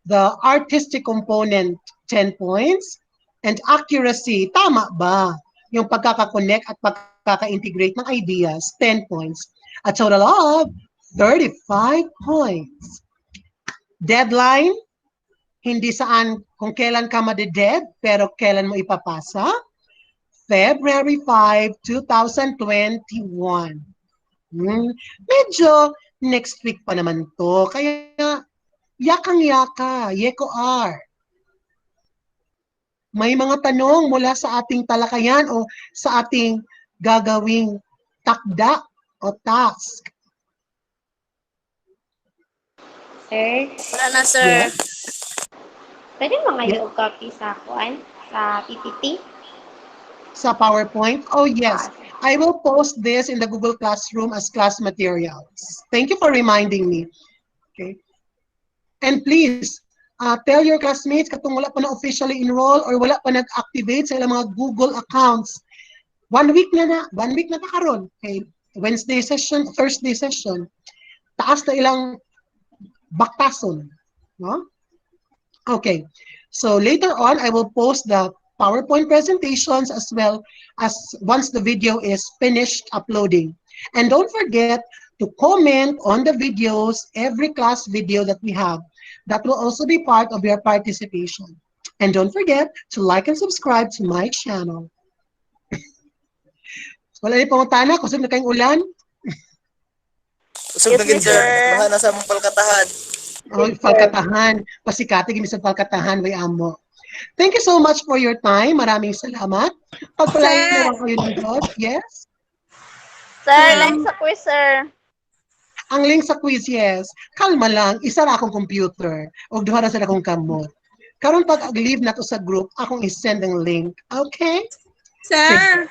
the artistic component, 10 points. And accuracy, tama ba? Yung pagkakakonect at pagkaka-integrate ng ideas, 10 points. A total of 35 points. Deadline, hindi saan kung kailan ka madeded, pero kailan mo ipapasa. February 5, 2021. Medyo next week pa naman to. Kaya yakang-yaka, yeko-ar. May mga tanong mula sa ating talakayan o sa ating gagawing takda o task. Sir, Wala na, sir. Yes? pwede mga Yes? yung copy sa kuan sa PPT? Sa PowerPoint? Oh, yes. Ah, I will post this in the Google Classroom as class materials. Thank you for reminding me. Okay. And please, tell your classmates katong wala pa na officially enroll or wala pa nag-activate sa ilang mga Google accounts. 1 week na karon. Okay. Wednesday session, Thursday session. Taas na ilang baktason. No? Okay. So later on, I will post the PowerPoint presentations as well as once the video is finished uploading. And don't forget to comment on the videos, every class video that we have. That will also be part of your participation. And don't forget to like and subscribe to my channel. Wala ni pangutana, kusog na kayong ulan. Usog na gid sir. Baha na sa mong palkatahan. O, palkatahan. Pasikati, ginisang palkatahan, way amo. Thank you so much for your time. Maraming salamat. Pagpalain na lang kayo ng Diyos. Yes? Sir, like sa quiz, sir. Ang link sa quiz, yes. Kalma lang, isa ra akong computer. O duha ra sa akong kamot. Karon pag leave na to sa group, akong isend ang link. Okay? Sir,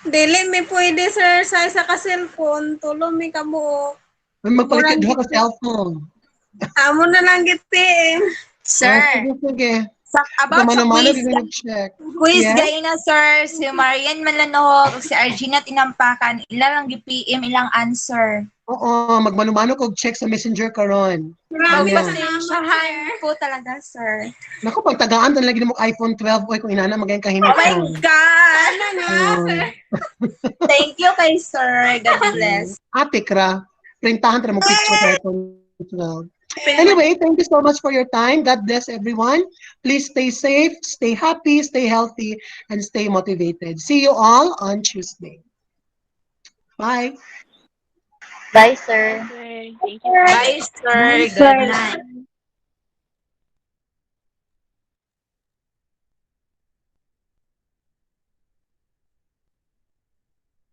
dili mi pwede sir sa isa ka cellphone, tulo mi kamo. Magpalit ka duha ka cellphone. Amo na lang giti. Sir, Sige, sige. about sa Mano-mano, quiz, check. quiz Yes? gayon na sir, si Marian Malanohog, si Argina Tinampakan, ilang gi-PM, ilang answer. Oo, magmano-mano kog check sa messenger karon. Maraming Ayan. Pasensyahan salamat, po talaga, sir. Naku, pag tagaan talaga mo iPhone 12, oy, kung inana magayang kahimik Oh my ka. God! Ano na, Oh. sir? Thank you kay sir. God bless. Ate Kra, printahan tayo mag-picture sa iPhone 12. Anyway, thank you so much for your time. God bless everyone. Please stay safe, stay happy, stay healthy, and stay motivated. See you all on Tuesday. Bye. Bye, sir. Sir, thank you. Bye, sir. Good night.